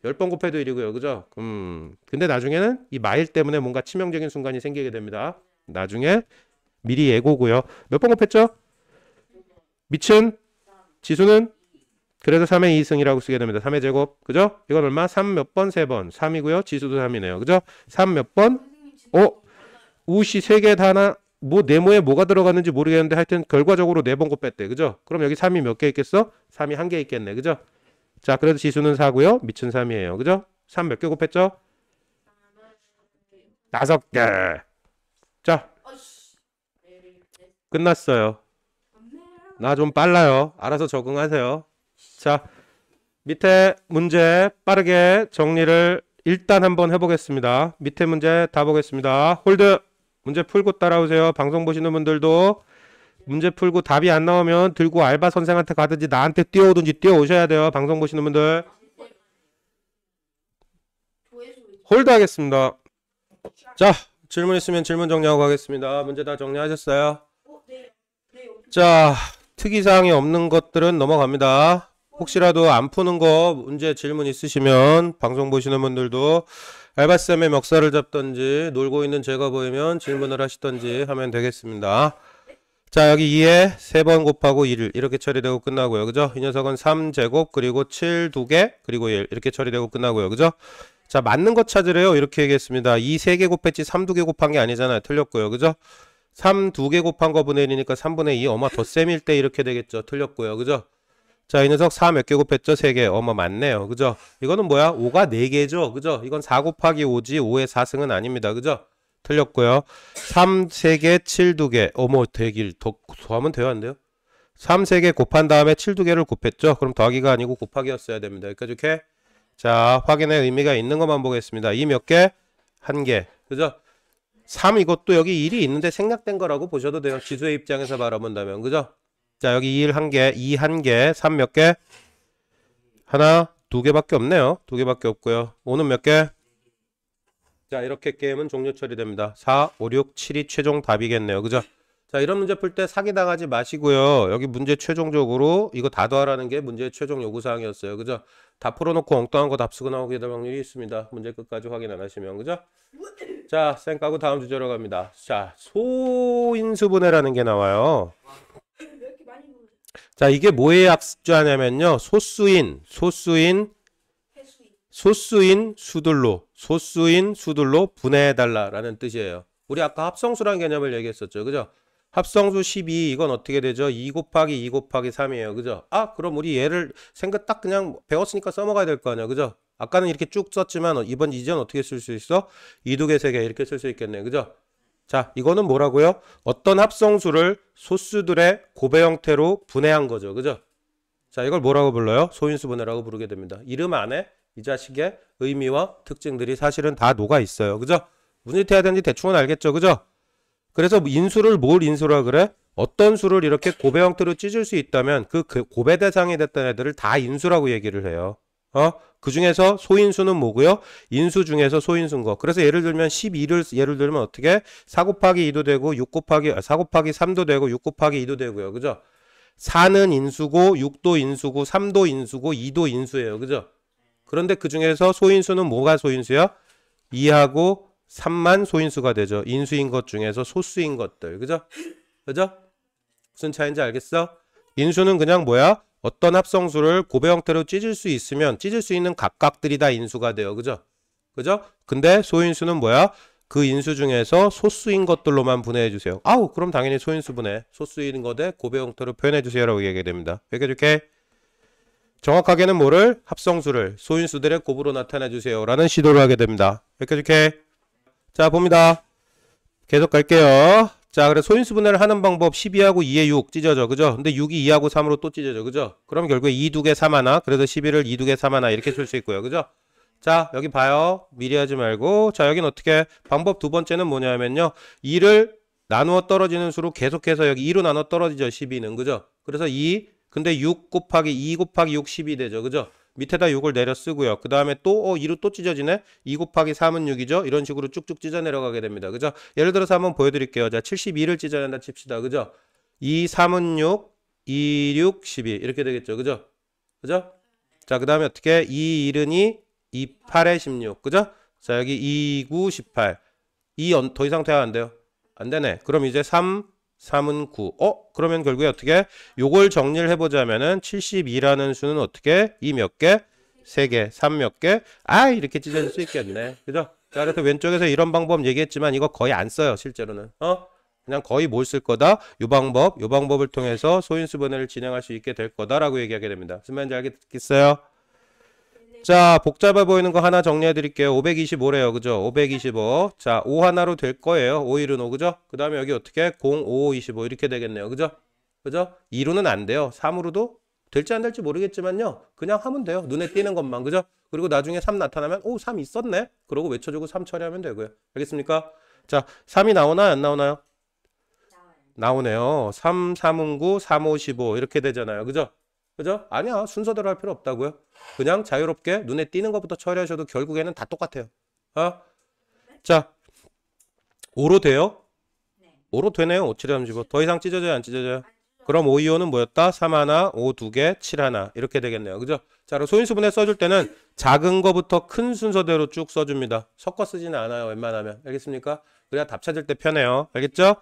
10번 곱해도 1이고요. 그죠? 근데 나중에는 이 마일 때문에 뭔가 치명적인 순간이 생기게 됩니다. 나중에 미리 예고고요. 몇 번 곱했죠? 밑은 지수는 그래서 3의 2승이라고 쓰게 됩니다. 3의 제곱. 그죠? 이건 얼마? 3 몇 번? 3번. 3이고요. 지수도 3이네요. 그죠? 3 몇 번? 우시 3개 다 하나 뭐 네모에 뭐가 들어갔는지 모르겠는데 하여튼 결과적으로 4번 곱했대. 그죠? 그럼 여기 3이 몇 개 있겠어? 3이 1개 있겠네. 그죠? 자, 그래서 지수는 4고요. 밑은 3이에요. 그죠? 3 몇 개 곱했죠? 5개. 자, 끝났어요. 나 좀 빨라요. 알아서 적응하세요. 자, 밑에 문제 빠르게 정리를 일단 한번 해보겠습니다. 밑에 문제 다 보겠습니다. 홀드. 문제 풀고 따라오세요. 방송 보시는 분들도 문제 풀고 답이 안 나오면 들고 알바 선생한테 가든지 나한테 뛰어오든지 뛰어오셔야 돼요. 방송 보시는 분들. 홀드 하겠습니다. 자, 질문 있으면 질문 정리하고 가겠습니다. 문제 다 정리하셨어요? 자, 특이사항이 없는 것들은 넘어갑니다. 혹시라도 안 푸는 거 문제 질문 있으시면 방송 보시는 분들도 알바쌤의 멱살을 잡던지 놀고 있는 제가 보이면 질문을 하시던지 하면 되겠습니다. 자, 여기 2에 3번 곱하고 1을 이렇게 처리되고 끝나고요. 그죠? 이 녀석은 3제곱 그리고 7 2개 그리고 1 이렇게 처리되고 끝나고요. 그죠? 자, 맞는 거 찾으래요. 이렇게 얘기했습니다. 2 3개 곱했지 3 2개 곱한 게 아니잖아요. 틀렸고요. 그죠? 3 2개 곱한 거분의 1이니까 3분의 2 더 셈일 때 이렇게 되겠죠. 틀렸고요. 그죠? 자, 이 녀석 4 몇 개 곱했죠? 3개. 맞네요. 그죠? 이거는 뭐야? 5가 4개죠? 그죠? 이건 4 곱하기 5지 5의 4승은 아닙니다. 그죠? 틀렸고요. 3 3개 7 2개. 되길 더하면 돼요? 안 돼요? 3 3개 곱한 다음에 7 2개를 곱했죠? 그럼 더하기가 아니고 곱하기였어야 됩니다. 여기까지 이렇게. 자, 확인의 의미가 있는 것만 보겠습니다. 이 몇 개? 1개. 그죠? 3 이것도 여기 1이 있는데 생략된 거라고 보셔도 돼요. 지수의 입장에서 바라본다면. 그죠? 자, 여기 1 1개, 2 1개, 3 몇 개? 하나, 2개밖에 없네요. 2개밖에 없고요. 5는 몇 개? 자, 이렇게 게임은 종료 처리됩니다. 4, 5, 6, 7이 최종 답이겠네요. 그죠? 자, 이런 문제 풀 때 사기당하지 마시고요. 여기 문제 최종적으로 이거 다 더하라는 게 문제의 최종 요구사항이었어요. 그죠? 다 풀어놓고 엉뚱한 거 답 쓰고 나오게 될 확률이 있습니다. 문제 끝까지 확인 안 하시면. 그죠? 자, 쌩 까고 다음 주제로 갑니다. 자, 소인수분해라는 게 나와요. 자, 이게 뭐에 약자냐면요. 소수인 수들로 분해해달라라는 뜻이에요. 우리 아까 합성수라는 개념을 얘기했었죠. 그죠? 합성수 12 이건 어떻게 되죠? 2 곱하기 2 곱하기 3이에요. 그죠? 그럼 우리 얘를 생각 딱 그냥 배웠으니까 써먹어야 될 거 아니야. 그죠? 아까는 이렇게 쭉 썼지만 이전 어떻게 쓸 수 있어? 2, 2개, 3개 이렇게 쓸 수 있겠네. 그죠? 자, 이거는 뭐라고요? 어떤 합성수를 소수들의 곱의 형태로 분해한 거죠. 그죠? 자, 이걸 뭐라고 불러요? 소인수 분해라고 부르게 됩니다. 이름 안에 이 자식의 의미와 특징들이 사실은 다 녹아 있어요. 그죠? 무슨 짓 해야 되는지 대충은 알겠죠. 그죠? 그래서 인수를 뭘 인수라 그래? 어떤 수를 이렇게 곱의 형태로 찢을 수 있다면 그 곱의 대상이 됐던 애들을 다 인수라고 얘기를 해요. 그 중에서 소인수는 뭐고요? 인수 중에서 소인수인 거. 그래서 예를 들면 12를 예를 들면 어떻게? 4 곱하기 2도 되고 4 곱하기 3도 되고 6 곱하기 2도 되고요. 그죠? 4는 인수고 6도 인수고 3도 인수고 2도 인수예요. 그죠? 그런데 그 중에서 소인수는 뭐가 소인수야? 2하고 3만 소인수가 되죠. 인수인 것 중에서 소수인 것들. 그죠? 그죠? 무슨 차이인지 알겠어? 인수는 그냥 뭐야? 어떤 합성수를 곱의 형태로 찢을 수 있으면 찢을 수 있는 각각들이 다 인수가 돼요. 그죠? 그죠? 근데 소인수는 뭐야? 그 인수 중에서 소수인 것들로만 분해해 주세요. 그럼 당연히 소인수 분해. 소수인 것에 곱의 형태로 표현해 주세요라고 얘기하게 됩니다. 이렇게 정확하게는 뭐를? 합성수를 소인수들의 곱으로 나타내 주세요라는 시도를 하게 됩니다. 이렇게 자, 봅니다. 계속 갈게요. 자, 그래 소인수 분해를 하는 방법 12하고 2에 6 찢어져. 그죠? 근데 6이 2하고 3으로 또 찢어져. 그죠? 그럼 결국에 2 2개 3 하나. 그래서 11을 2 2개 3 하나 이렇게 쓸 수 있고요. 그죠? 자, 여기 봐요. 미리 하지 말고. 자, 여긴 어떻게 방법 두 번째는 뭐냐면요. 2를 나누어 떨어지는 수로 계속해서 여기 2로 나눠 떨어지죠. 12는. 그죠? 그래서 2 근데 6 곱하기 2 곱하기 6 10이 되죠. 그죠? 밑에다 6을 내려 쓰고요. 그 다음에 또 2로 또 찢어지네. 2 곱하기 3은 6이죠. 이런 식으로 쭉쭉 찢어 내려가게 됩니다. 그죠? 예를 들어서 한번 보여드릴게요. 자, 72를 찢어낸다 칩시다. 그죠? 2, 3은 6, 2, 6, 12 이렇게 되겠죠. 그죠? 그죠? 자, 그 다음에 어떻게 2, 1은 2, 2, 8에 16 그죠? 자, 여기 2, 9, 18 더 이상 돼야 안 돼요. 안 되네. 그럼 이제 3, 3은 9. 그러면 결국에 어떻게? 요걸 정리를 해보자면은 72라는 수는 어떻게? 2 몇 개? 3개. 3 몇 개? 이렇게 찢어질 수 있겠네. 그죠? 자, 그래서 왼쪽에서 이런 방법 얘기했지만 이거 거의 안 써요. 실제로는. 그냥 거의 뭘 쓸 거다? 요 방법을 통해서 소인수 분해를 진행할 수 있게 될 거다라고 얘기하게 됩니다. 무슨 말인지 알겠어요? 자, 복잡해 보이는 거 하나 정리해 드릴게요. 525래요. 그죠? 525. 자, 5 하나로 될 거예요. 5, 1은 5. 그죠? 그 다음에 여기 어떻게? 0, 5, 25 이렇게 되겠네요. 그죠? 그죠? 2로는 안 돼요. 3으로도 될지 안 될지 모르겠지만요. 그냥 하면 돼요. 눈에 띄는 것만. 그죠? 그리고 나중에 3 나타나면 3 있었네? 그러고 외쳐주고 3 처리하면 되고요. 알겠습니까? 자, 3이 나오나요? 안 나오나요? 나오네요. 3, 3은 9, 3, 5, 15 이렇게 되잖아요. 그죠? 그죠? 아니야. 순서대로 할 필요 없다고요. 그냥 자유롭게 눈에 띄는 것부터 처리하셔도 결국에는 다 똑같아요. 자, 5로 돼요? 5로 되네요. 5, 7, 35. 더 이상 찢어져요? 안 찢어져요? 그럼 5, 2, 5는 뭐였다? 3 하나, 5 2개, 7 하나 이렇게 되겠네요. 그죠? 자, 그럼 소인수 분해 써줄 때는 작은 거부터 큰 순서대로 쭉 써줍니다. 섞어 쓰지는 않아요. 웬만하면. 알겠습니까? 그래야 답 찾을 때 편해요. 알겠죠?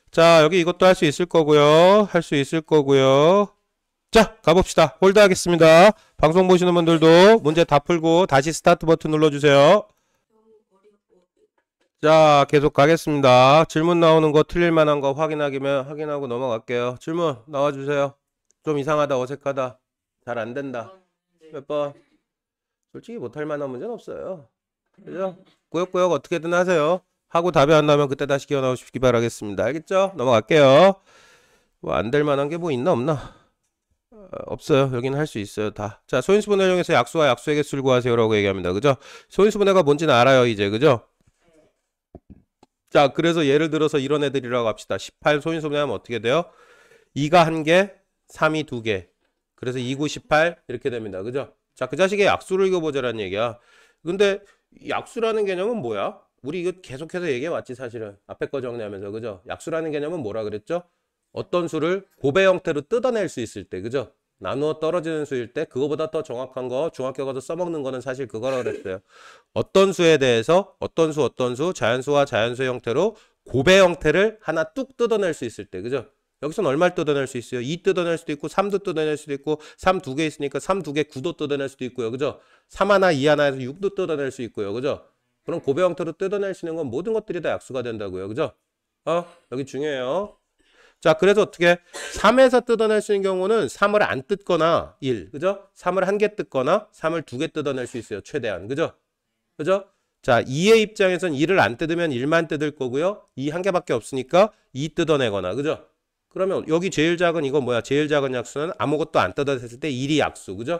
자, 여기 이것도 할 수 있을 거고요. 할 수 있을 거고요. 자, 가봅시다. 홀드 하겠습니다. 방송 보시는 분들도 문제 다 풀고 다시 스타트 버튼 눌러주세요. 자, 계속 가겠습니다. 질문 나오는 거 틀릴 만한 거 확인하고 넘어갈게요. 질문 나와주세요. 좀 이상하다, 어색하다, 잘 안 된다. 몇 번? 솔직히 못할 만한 문제는 없어요. 그죠? 꾸역꾸역 어떻게든 하세요. 하고 답이 안 나오면 그때 다시 기어 나오시기 바라겠습니다. 알겠죠? 넘어갈게요. 뭐 안 될 만한 게 뭐 있나 없나? 없어요. 여기는 할 수 있어요. 다. 자, 소인수 분해를 이용해서 약수와 약수의 개수를 구하세요라고 얘기합니다. 그죠? 소인수 분해가 뭔지는 알아요, 이제. 그죠? 자, 그래서 예를 들어서 이런 애들이라고 합시다. 18 소인수 분해하면 어떻게 돼요? 2가 1개, 3이 2개. 그래서 2, 9, 18 이렇게 됩니다. 그죠? 자, 그 자식의 약수를 읽어보자라는 얘기야. 근데 약수라는 개념은 뭐야? 우리 이거 계속해서 얘기해 왔지, 사실은. 앞에 거 정리하면서. 그죠? 약수라는 개념은 뭐라 그랬죠? 어떤 수를 곱의 형태로 뜯어낼 수 있을 때, 그죠? 나누어 떨어지는 수일 때 그거보다 더 정확한 거 중학교 가서 써먹는 거는 사실 그거라 그랬어요. 어떤 수에 대해서 어떤 수 자연수와 자연수의 형태로 곱의 형태를 하나 뚝 뜯어낼 수 있을 때, 그죠? 여기서는 얼마를 뜯어낼 수 있어요? 2 뜯어낼 수도 있고 3도 뜯어낼 수도 있고 3 2개 있으니까 3 2개 9도 뜯어낼 수도 있고요. 그죠? 3 하나 2 하나에서 6도 뜯어낼 수 있고요. 그죠? 그럼 곱의 형태로 뜯어낼 수 있는 건 모든 것들이 다 약수가 된다고요. 그죠? 여기 중요해요. 자, 그래서 어떻게 3에서 뜯어낼 수 있는 경우는 3을 안 뜯거나 1, 그죠? 3을 1개 뜯거나 3을 2개 뜯어낼 수 있어요. 최대한. 그죠? 그죠? 자, 2의 입장에선 2를 안 뜯으면 1만 뜯을 거고요. 2 한 개밖에 없으니까 2 뜯어내거나. 그죠? 그러면 여기 제일 작은 이거 뭐야? 제일 작은 약수는 아무것도 안 뜯어냈을 때 1이 약수. 그죠?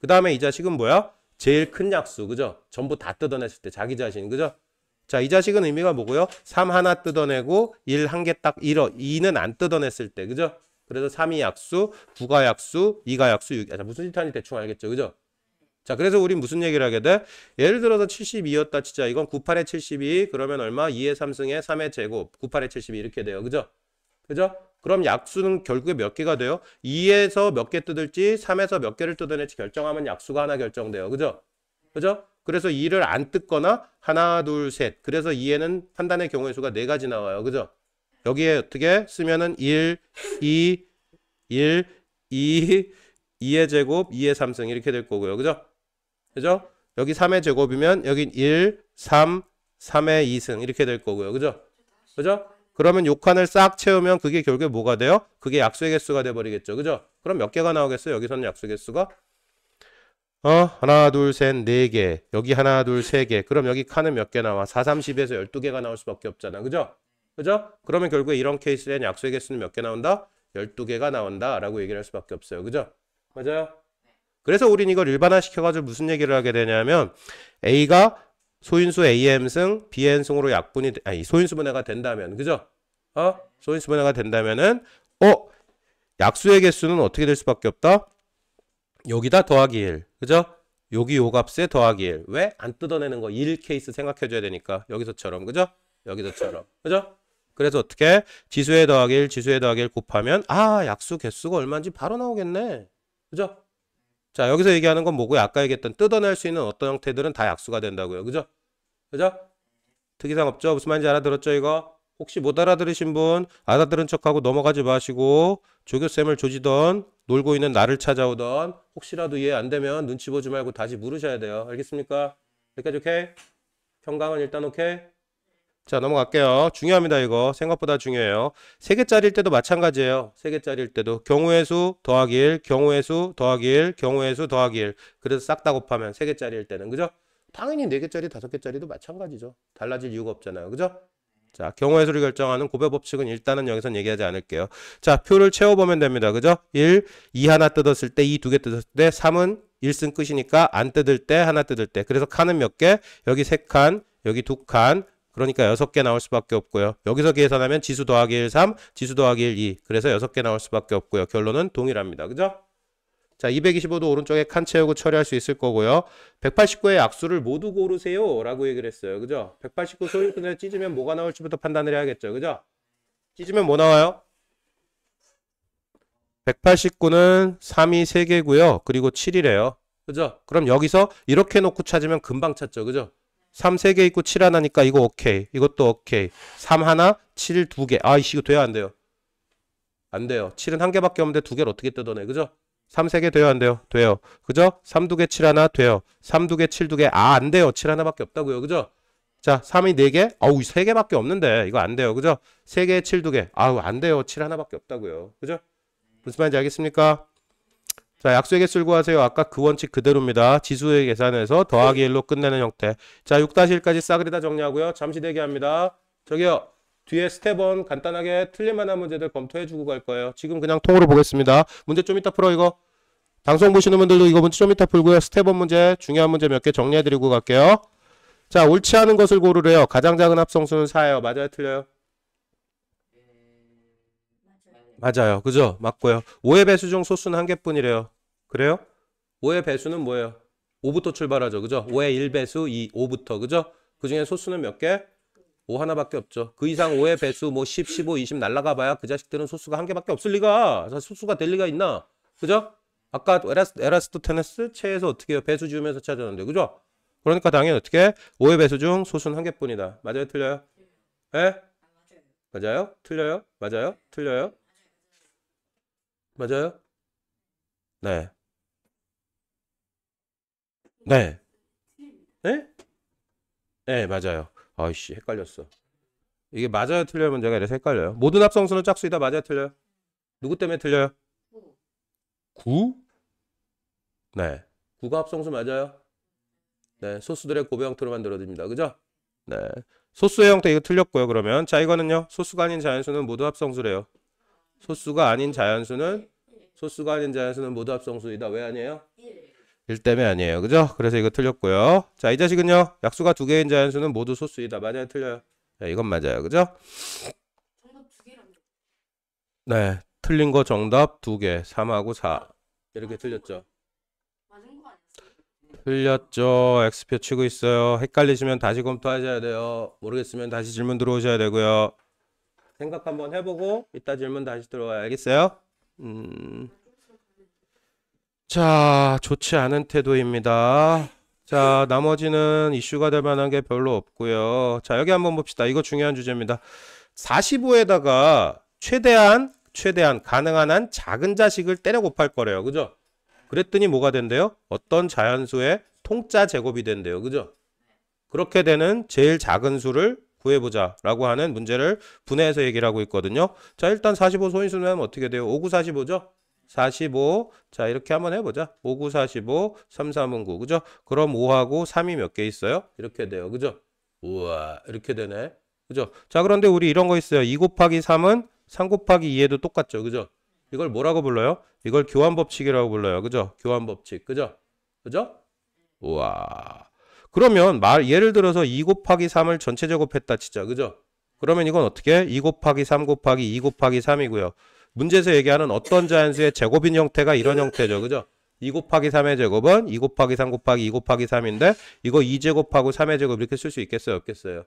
그 다음에 이 자식은 뭐야? 제일 큰 약수. 그죠? 전부 다 뜯어냈을 때 자기 자신. 그죠? 자, 이 자식은 의미가 뭐고요? 3 하나 뜯어내고 1 한 개 딱 2는 안 뜯어냈을 때. 그죠? 그래서 3이 약수, 9가 약수, 2가 약수, 6. 무슨 짓 하는지 대충 알겠죠? 그죠? 자, 그래서 우린 무슨 얘기를 하게 돼? 예를 들어서 72였다 치자. 이건 98에 72. 그러면 얼마? 2의 3승에 3의 제곱. 98에 72 이렇게 돼요. 그죠? 그죠? 그럼 약수는 결국에 몇 개가 돼요? 2에서 몇 개 뜯을지 3에서 몇 개를 뜯어낼지 결정하면 약수가 하나 결정돼요. 그죠? 그죠? 그래서 2를 안 뜯거나 하나, 둘, 셋. 그래서 2에는 판단의 경우의 수가 4가지 나와요. 그죠? 여기에 어떻게 쓰면은 1, 2, 1, 2, 2의 제곱, 2의 3승 이렇게 될 거고요. 그죠? 그죠? 여기 3의 제곱이면 여긴 1, 3, 3의 2승 이렇게 될 거고요. 그죠? 그죠? 그러면 요 칸을 싹 채우면 그게 결국에 뭐가 돼요? 그게 약수의 개수가 돼버리겠죠. 그죠? 그럼 몇 개가 나오겠어요? 여기서는 약수의 개수가? 하나, 둘, 셋, 4개. 여기 하나, 둘, 3개. 그럼 여기 칸은 몇 개 나와? 4, 30에서 12개가 나올 수밖에 없잖아. 그죠? 그죠? 그러면 결국에 이런 케이스엔 약수의 개수는 몇 개 나온다? 12개가 나온다 라고 얘기를 할 수밖에 없어요. 그죠? 맞아요? 그래서 우린 이걸 일반화시켜가지고 무슨 얘기를 하게 되냐면 A가 소인수 AM승 BN승으로 약분이 아니 소인수분해가 된다면 그죠? 소인수분해가 된다면은 약수의 개수는 어떻게 될 수밖에 없다? 여기다 더하기 1 그죠? 여기 요 값에 더하기 1 왜? 안 뜯어내는 거 1 케이스 생각해줘야 되니까 여기서처럼 그죠? 여기서처럼 그죠? 그래서 어떻게? 지수에 더하기 1 지수에 더하기 1 곱하면 약수 개수가 얼마인지 바로 나오겠네 그죠? 자 여기서 얘기하는 건 뭐고요? 아까 얘기했던 뜯어낼 수 있는 어떤 형태들은 다 약수가 된다고요 그죠? 그죠? 특이사항 없죠? 무슨 말인지 알아들었죠 이거? 혹시 못 알아들으신 분 알아들은 척하고 넘어가지 마시고 조교쌤을 조지던 놀고 있는 나를 찾아오던 혹시라도 이해 안 되면 눈치 보지 말고 다시 물으셔야 돼요. 알겠습니까? 여기까지 오케이? 평강은 일단 오케이? 자 넘어갈게요. 중요합니다 이거. 생각보다 중요해요. 3개짜리일 때도 마찬가지예요. 3개짜리일 때도 경우의 수 더하기 1 경우의 수 더하기 1 경우의 수 더하기 1 그래서 싹 다 곱하면 3개짜리일 때는 그죠? 당연히 4개짜리 5개짜리도 마찬가지죠. 달라질 이유가 없잖아요. 그죠? 자, 경우의 수를 결정하는 고배 법칙은 일단은 여기선 얘기하지 않을게요. 자, 표를 채워보면 됩니다. 그죠? 1, 2 하나 뜯었을 때, 2 두 개 뜯었을 때, 3은 1승 끝이니까 안 뜯을 때, 하나 뜯을 때. 그래서 칸은 몇 개? 여기 3칸, 여기 2칸. 그러니까 6개 나올 수밖에 없고요. 여기서 계산하면 지수 더하기 1, 3, 지수 더하기 1, 2. 그래서 6개 나올 수밖에 없고요. 결론은 동일합니다. 그죠? 자, 225도 오른쪽에 칸 채우고 처리할 수 있을 거고요. 189의 약수를 모두 고르세요 라고 얘기를 했어요. 그죠? 189 소인수분해 찢으면 뭐가 나올지부터 판단을 해야겠죠. 그죠? 찢으면 뭐 나와요? 189는 3이 3개고요. 그리고 7이래요. 그죠? 그럼 여기서 이렇게 놓고 찾으면 금방 찾죠. 그죠? 3 3개 있고 7 하나니까 이거 오케이. 이것도 오케이. 3 하나, 7 2개. 아이씨 이거 돼요 안 돼요? 안 돼요. 7은 한 개밖에 없는데 2개를 어떻게 뜯어내? 그죠? 3 3개 돼요 안 돼요? 돼요. 그죠? 3 2개 7 하나 돼요. 3 2개 7 2개 안 돼요. 7 하나밖에 없다고요. 그죠? 자 3이 4개? 아우 3개밖에 없는데 이거 안 돼요. 그죠? 3개 7 2개 아우 안 돼요. 7 하나밖에 없다고요. 그죠? 무슨 말인지 알겠습니까? 자 약수의 개수를 구하세요. 아까 그 원칙 그대로입니다. 지수의 계산에서 더하기 1로 끝내는 형태. 자 6-1까지 싸그리다 정리하고요. 잠시 대기합니다. 저기요. 뒤에 스텝 1 간단하게 틀릴만한 문제들 검토해주고 갈 거예요. 지금 그냥 통으로 보겠습니다. 문제 좀 이따 풀어 이거. 방송 보시는 분들도 이거 문제 좀 이따 풀고요. 스텝 1 문제 중요한 문제 몇 개 정리해드리고 갈게요. 자 옳지 않은 것을 고르래요. 가장 작은 합성수는 4예요. 맞아요 틀려요? 맞아요. 그죠? 맞고요. 5의 배수 중 소수는 한 개뿐이래요. 그래요? 5의 배수는 뭐예요? 5부터 출발하죠. 그죠? 5의 1배수 2, 5부터. 그죠? 그 중에 소수는 몇 개? 5 하나밖에 없죠. 그 이상 5의 배수 뭐 10, 15, 20 날라가 봐야 그 자식들은 소수가 한 개밖에 없을 리가. 소수가 될 리가 있나? 그죠? 아까 에라스토테네스 체에서 어떻게 해요? 배수 지우면서 찾았는데. 그죠? 그러니까 당연히 어떻게? 5의 배수 중 소수는 한 개뿐이다. 맞아요? 틀려요? 예? 맞아요? 틀려요? 맞아요? 틀려요? 맞아요? 네. 네. 네? 네, 맞아요. 아이씨, 헷갈렸어. 이게 맞아요, 틀려요 문제가 이래서 헷갈려요. 모든 합성수는 짝수이다. 맞아요, 틀려요? 누구 때문에 틀려요? 9? 네. 9가 합성수 맞아요? 네. 소수들의 고배 형태로 만들어집니다. 그죠? 네. 소수의 형태 이거 틀렸고요. 그러면 자 이거는요. 소수가 아닌 자연수는 모두 합성수래요. 소수가 아닌 자연수는 모두 합성수이다. 왜 아니에요? 1 때문에 아니에요. 그죠? 그래서 이거 틀렸고요. 자, 이 자식은요. 약수가 2개인 자연수는 모두 소수이다. 맞아요? 틀려요? 자, 이건 맞아요. 그죠? 정답 2개란데. 네. 틀린 거 정답 2개. 3하고 4. 이렇게 틀렸죠. 맞은 거 아니었어요? 틀렸죠. X표 치고 있어요. 헷갈리시면 다시 검토하셔야 돼요. 모르겠으면 다시 질문 들어오셔야 되고요. 생각 한번 해보고 이따 질문 다시 들어와요. 알겠어요? 자, 좋지 않은 태도입니다. 자, 나머지는 이슈가 될 만한 게 별로 없고요. 자, 여기 한번 봅시다. 이거 중요한 주제입니다. 45에다가 최대한 가능한 한 작은 자식을 때려 곱할 거래요. 그죠? 그랬더니 뭐가 된대요? 어떤 자연수의 통짜 제곱이 된대요. 그죠? 그렇게 되는 제일 작은 수를 구해보자 라고 하는 문제를 분해해서 얘기를 하고 있거든요. 자, 일단 45 소인수는 하면 어떻게 돼요? 5, 9, 45죠? 45. 자, 이렇게 한번 해보자. 5, 9, 45, 3, 3은 9. 그죠? 그럼 5하고 3이 몇 개 있어요? 이렇게 돼요. 그죠? 우와, 이렇게 되네. 그죠? 자, 그런데 우리 이런 거 있어요. 2 곱하기 3은 3 곱하기 2에도 똑같죠. 그죠? 이걸 뭐라고 불러요? 이걸 교환법칙이라고 불러요. 그죠? 교환법칙. 그죠? 그죠? 우와. 그러면 예를 들어서 2 곱하기 3을 전체 제곱했다 치자. 그죠? 그러면 이건 어떻게? 2 곱하기 3 곱하기 2 곱하기 3이고요. 문제에서 얘기하는 어떤 자연수의 제곱인 형태가 이런 형태죠. 그죠? 2 곱하기 3의 제곱은 2 곱하기 3 곱하기 2 곱하기 3인데 이거 2제곱하고 3의 제곱 이렇게 쓸 수 있겠어요? 없겠어요?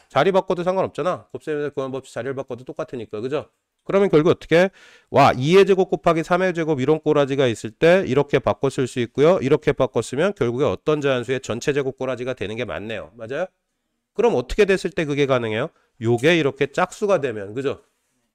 자리 바꿔도 상관없잖아. 곱셈의 교환법칙 자리를 바꿔도 똑같으니까. 그죠? 그러면 결국 어떻게? 와, 2의 제곱 곱하기 3의 제곱 이런 꼬라지가 있을 때 이렇게 바꿔 쓸 수 있고요. 이렇게 바꿔 쓰면 결국에 어떤 자연수의 전체 제곱 꼬라지가 되는 게 맞네요. 맞아요? 그럼 어떻게 됐을 때 그게 가능해요? 요게 이렇게 짝수가 되면. 그죠?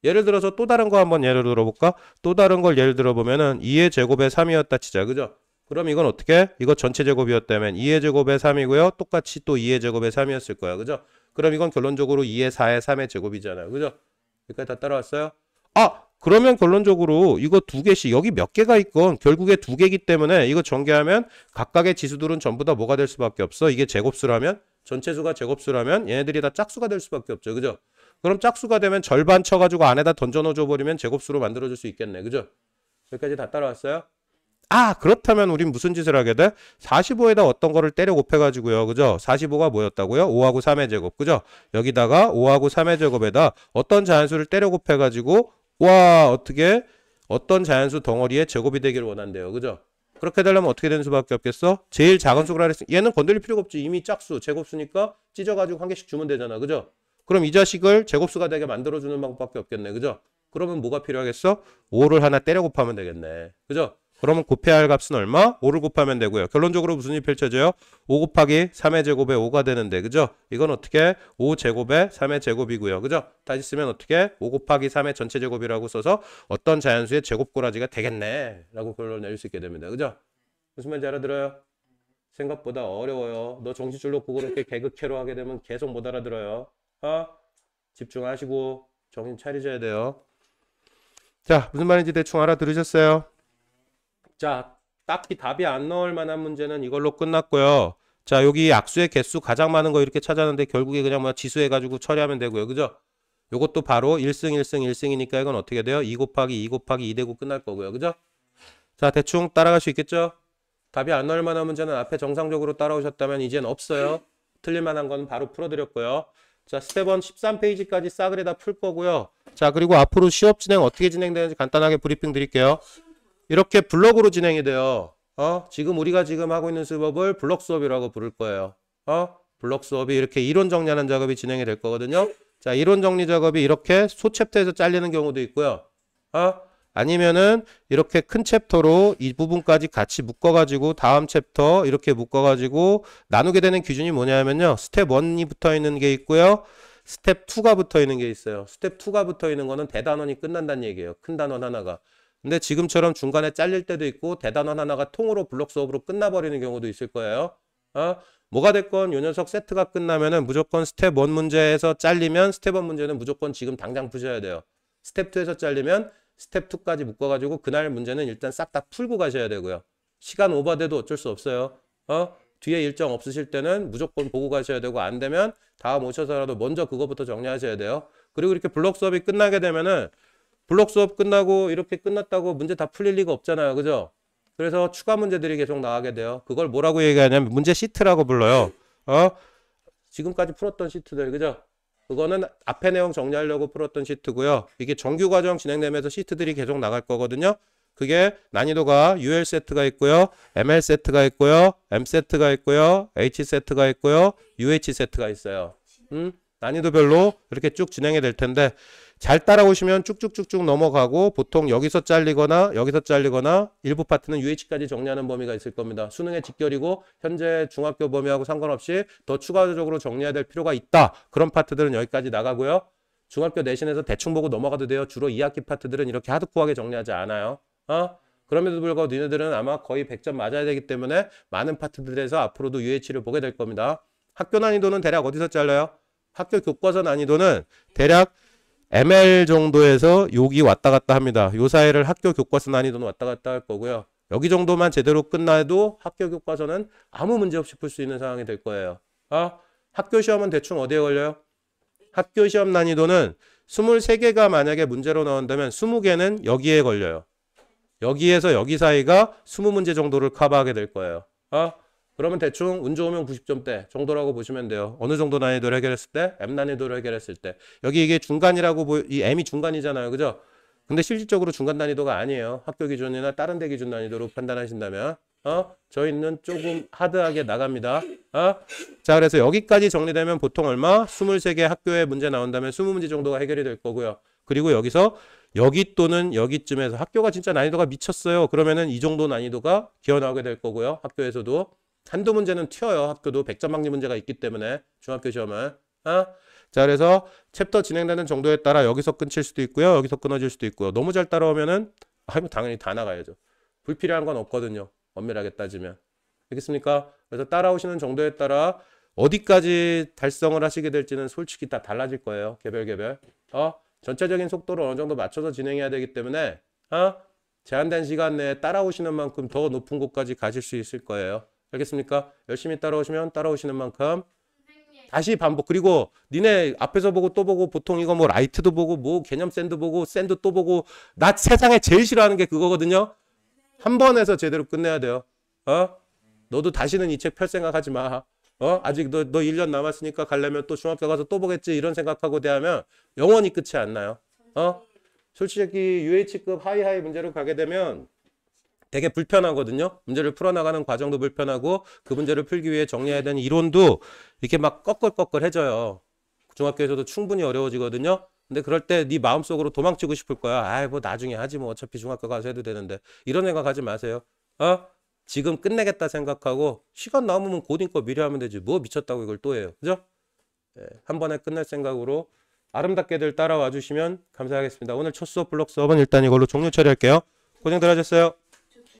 예를 들어서 또 다른 거 한번 예를 들어볼까? 또 다른 걸 예를 들어보면은 2의 제곱에 3이었다 치자. 그죠? 그럼 이건 어떻게? 이거 전체 제곱이었다면 2의 제곱에 3이고요. 똑같이 또 2의 제곱에 3이었을 거야. 그죠? 그럼 이건 결론적으로 2의 4의 3의 제곱이잖아요. 그죠? 여기까지 다 따라왔어요? 아! 그러면 결론적으로 이거 두 개씩 여기 몇 개가 있건 결국에 두 개이기 때문에 이거 전개하면 각각의 지수들은 전부 다 뭐가 될 수밖에 없어? 이게 제곱수라면 전체수가 제곱수라면 얘네들이 다 짝수가 될 수밖에 없죠. 그죠? 그럼 짝수가 되면 절반 쳐가지고 안에다 던져 넣어줘 버리면 제곱수로 만들어줄 수 있겠네. 그죠? 여기까지 다 따라왔어요? 아, 그렇다면 우린 무슨 짓을 하게 돼? 45에다 어떤 거를 때려 곱해가지고요. 그죠? 45가 뭐였다고요? 5하고 3의 제곱. 그죠? 여기다가 5하고 3의 제곱에다 어떤 자연수를 때려 곱해가지고 와, 어떻게? 어떤 자연수 덩어리의 제곱이 되기를 원한대요. 그죠? 그렇게 되려면 어떻게 되는 수밖에 없겠어? 제일 작은 수를 하랬으니 얘는 건드릴 필요가 없지. 이미 짝수, 제곱수니까 찢어가지고 한 개씩 주면 되잖아. 그죠? 그럼 이 자식을 제곱수가 되게 만들어주는 방법밖에 없겠네. 그죠? 그러면 뭐가 필요하겠어? 5를 하나 때려 곱하면 되겠네. 그죠? 그러면 곱해야 할 값은 얼마? 5를 곱하면 되고요. 결론적으로 무슨 일이 펼쳐져요? 5 곱하기 3의 제곱에 5가 되는데, 그죠? 이건 어떻게? 5 제곱에 3의 제곱이고요. 그죠? 다시 쓰면 어떻게? 5 곱하기 3의 전체 제곱이라고 써서 어떤 자연수의 제곱 꼬라지가 되겠네. 라고 결론을 내릴 수 있게 됩니다. 그죠? 무슨 말인지 알아들어요? 생각보다 어려워요. 너 정시줄로 그거 그렇게 개그캐로 하게 되면 계속 못 알아들어요. 집중하시고 정신 차리셔야 돼요. 자, 무슨 말인지 대충 알아들으셨어요? 자, 딱히 답이 안 나올 만한 문제는 이걸로 끝났고요. 자, 여기 약수의 개수 가장 많은 거 이렇게 찾았는데 결국에 그냥 뭐 지수해가지고 처리하면 되고요. 그죠? 요것도 바로 1승, 1승, 1승이니까 이건 어떻게 돼요? 2 곱하기 2 곱하기 2 되고 끝날 거고요. 그죠? 자, 대충 따라갈 수 있겠죠? 답이 안 나올 만한 문제는 앞에 정상적으로 따라오셨다면 이젠 없어요. 틀릴 만한 건 바로 풀어드렸고요. 자, 스텝 1 13페이지까지 싸그리 다 풀 거고요. 자, 그리고 앞으로 시험 진행 어떻게 진행되는지 간단하게 브리핑 드릴게요. 이렇게 블럭으로 진행이 돼요. 지금 우리가 지금 하고 있는 수업을 블럭 수업이라고 부를 거예요. 블럭 수업이 이렇게 이론 정리하는 작업이 진행이 될 거거든요. 자, 이론 정리 작업이 이렇게 소챕터에서 잘리는 경우도 있고요. 아니면은 이렇게 큰 챕터로 이 부분까지 같이 묶어가지고 다음 챕터 이렇게 묶어가지고 나누게 되는 기준이 뭐냐면요. 스텝 1이 붙어 있는 게 있고요. 스텝 2가 붙어 있는 게 있어요. 스텝 2가 붙어 있는 거는 대단원이 끝난다는 얘기예요. 큰 단원 하나가. 근데 지금처럼 중간에 잘릴 때도 있고 대단원 하나가 통으로 블록 수업으로 끝나버리는 경우도 있을 거예요. 뭐가 됐건 요 녀석 세트가 끝나면은 무조건 스텝 1 문제에서 잘리면 스텝 1 문제는 무조건 지금 당장 푸셔야 돼요. 스텝 2에서 잘리면 스텝 2까지 묶어가지고 그날 문제는 일단 싹 다 풀고 가셔야 되고요. 시간 오버돼도 어쩔 수 없어요. 뒤에 일정 없으실 때는 무조건 보고 가셔야 되고 안 되면 다음 오셔서라도 먼저 그거부터 정리하셔야 돼요. 그리고 이렇게 블록 수업이 끝나게 되면은 블록 수업 끝나고 이렇게 끝났다고 문제 다 풀릴 리가 없잖아요. 그죠? 그래서 추가 문제들이 계속 나가게 돼요. 그걸 뭐라고 얘기하냐면 문제 시트라고 불러요. 지금까지 풀었던 시트들. 그죠? 그거는 앞에 내용 정리하려고 풀었던 시트고요. 이게 정규 과정 진행되면서 시트들이 계속 나갈 거거든요. 그게 난이도가 UL 세트가 있고요. ML 세트가 있고요. M 세트가 있고요. H 세트가 있고요. UH 세트가 있어요. 난이도별로 이렇게 쭉 진행이 될 텐데 잘 따라오시면 쭉쭉쭉쭉 넘어가고 보통 여기서 잘리거나 일부 파트는 UH까지 정리하는 범위가 있을 겁니다. 수능의 직결이고 현재 중학교 범위하고 상관없이 더 추가적으로 정리해야 될 필요가 있다. 그런 파트들은 여기까지 나가고요. 중학교 내신에서 대충 보고 넘어가도 돼요. 주로 2학기 파트들은 이렇게 하드코어하게 정리하지 않아요. 그럼에도 불구하고 니네들은 아마 거의 100점 맞아야 되기 때문에 많은 파트들에서 앞으로도 UH를 보게 될 겁니다. 학교 난이도는 대략 어디서 잘라요? 학교 교과서 난이도는 대략 ML 정도에서 여기 왔다 갔다 합니다. 요 사이를 학교 교과서 난이도는 왔다 갔다 할 거고요. 여기 정도만 제대로 끝나도 학교 교과서는 아무 문제 없이 풀 수 있는 상황이 될 거예요. 학교 시험은 대충 어디에 걸려요? 학교 시험 난이도는 23개가 만약에 문제로 나온다면 20개는 여기에 걸려요. 여기에서 여기 사이가 20문제 정도를 커버하게 될 거예요. 그러면 대충 운 좋으면 90점대 정도라고 보시면 돼요. 어느 정도 난이도를 해결했을 때? M 난이도를 해결했을 때. 여기 이게 중간이라고 이 M이 중간이잖아요. 그죠? 근데 실질적으로 중간 난이도가 아니에요. 학교 기준이나 다른 데 기준 난이도로 판단하신다면. 저희는 조금 하드하게 나갑니다. 자, 그래서 여기까지 정리되면 보통 얼마? 23개 학교에 문제 나온다면 20문제 정도가 해결이 될 거고요. 그리고 여기서 여기 또는 여기쯤에서 학교가 진짜 난이도가 미쳤어요. 그러면은 이 정도 난이도가 기어 나오게 될 거고요. 학교에서도. 한두 문제는 튀어요. 학교도 100점 방지 문제가 있기 때문에 중학교 시험은. 자, 그래서 챕터 진행되는 정도에 따라 여기서 끊칠 수도 있고요. 여기서 끊어질 수도 있고요. 너무 잘 따라오면은 당연히 다 나가야죠. 불필요한 건 없거든요. 엄밀하게 따지면. 알겠습니까? 그래서 따라오시는 정도에 따라 어디까지 달성을 하시게 될지는 솔직히 다 달라질 거예요. 개별. 전체적인 속도를 어느 정도 맞춰서 진행해야 되기 때문에 제한된 시간 내에 따라오시는 만큼 더 높은 곳까지 가실 수 있을 거예요. 알겠습니까? 열심히 따라오시면 따라오시는 만큼 다시 반복. 그리고 니네 앞에서 보고 또 보고 보통 이거 뭐 라이트도 보고 뭐 개념 샌드 보고 샌드 또 보고 나 세상에 제일 싫어하는 게 그거거든요. 한 번에서 제대로 끝내야 돼요. 너도 다시는 이 책 펼 생각하지 마. 아직 너 1년 남았으니까 가려면 또 중학교 가서 또 보겠지 이런 생각하고 대하면 영원히 끝이 안 나요. 솔직히 UH급 하이하이 문제로 가게 되면 되게 불편하거든요. 문제를 풀어나가는 과정도 불편하고 그 문제를 풀기 위해 정리해야 되는 이론도 이렇게 막 꺼끌꺼끌해져요. 중학교에서도 충분히 어려워지거든요. 근데 그럴 때 네 마음속으로 도망치고 싶을 거야. 아이 뭐 나중에 하지 뭐 어차피 중학교 가서 해도 되는데 이런 생각하지 마세요. 지금 끝내겠다 생각하고 시간 남으면 고딩 거 미리 하면 되지. 뭐 미쳤다고 이걸 또 해요. 그죠? 한 번에 끝낼 생각으로 아름답게들 따라와 주시면 감사하겠습니다. 오늘 첫 수업 블록 수업은 일단 이걸로 종료 처리할게요. 고생들 하셨어요.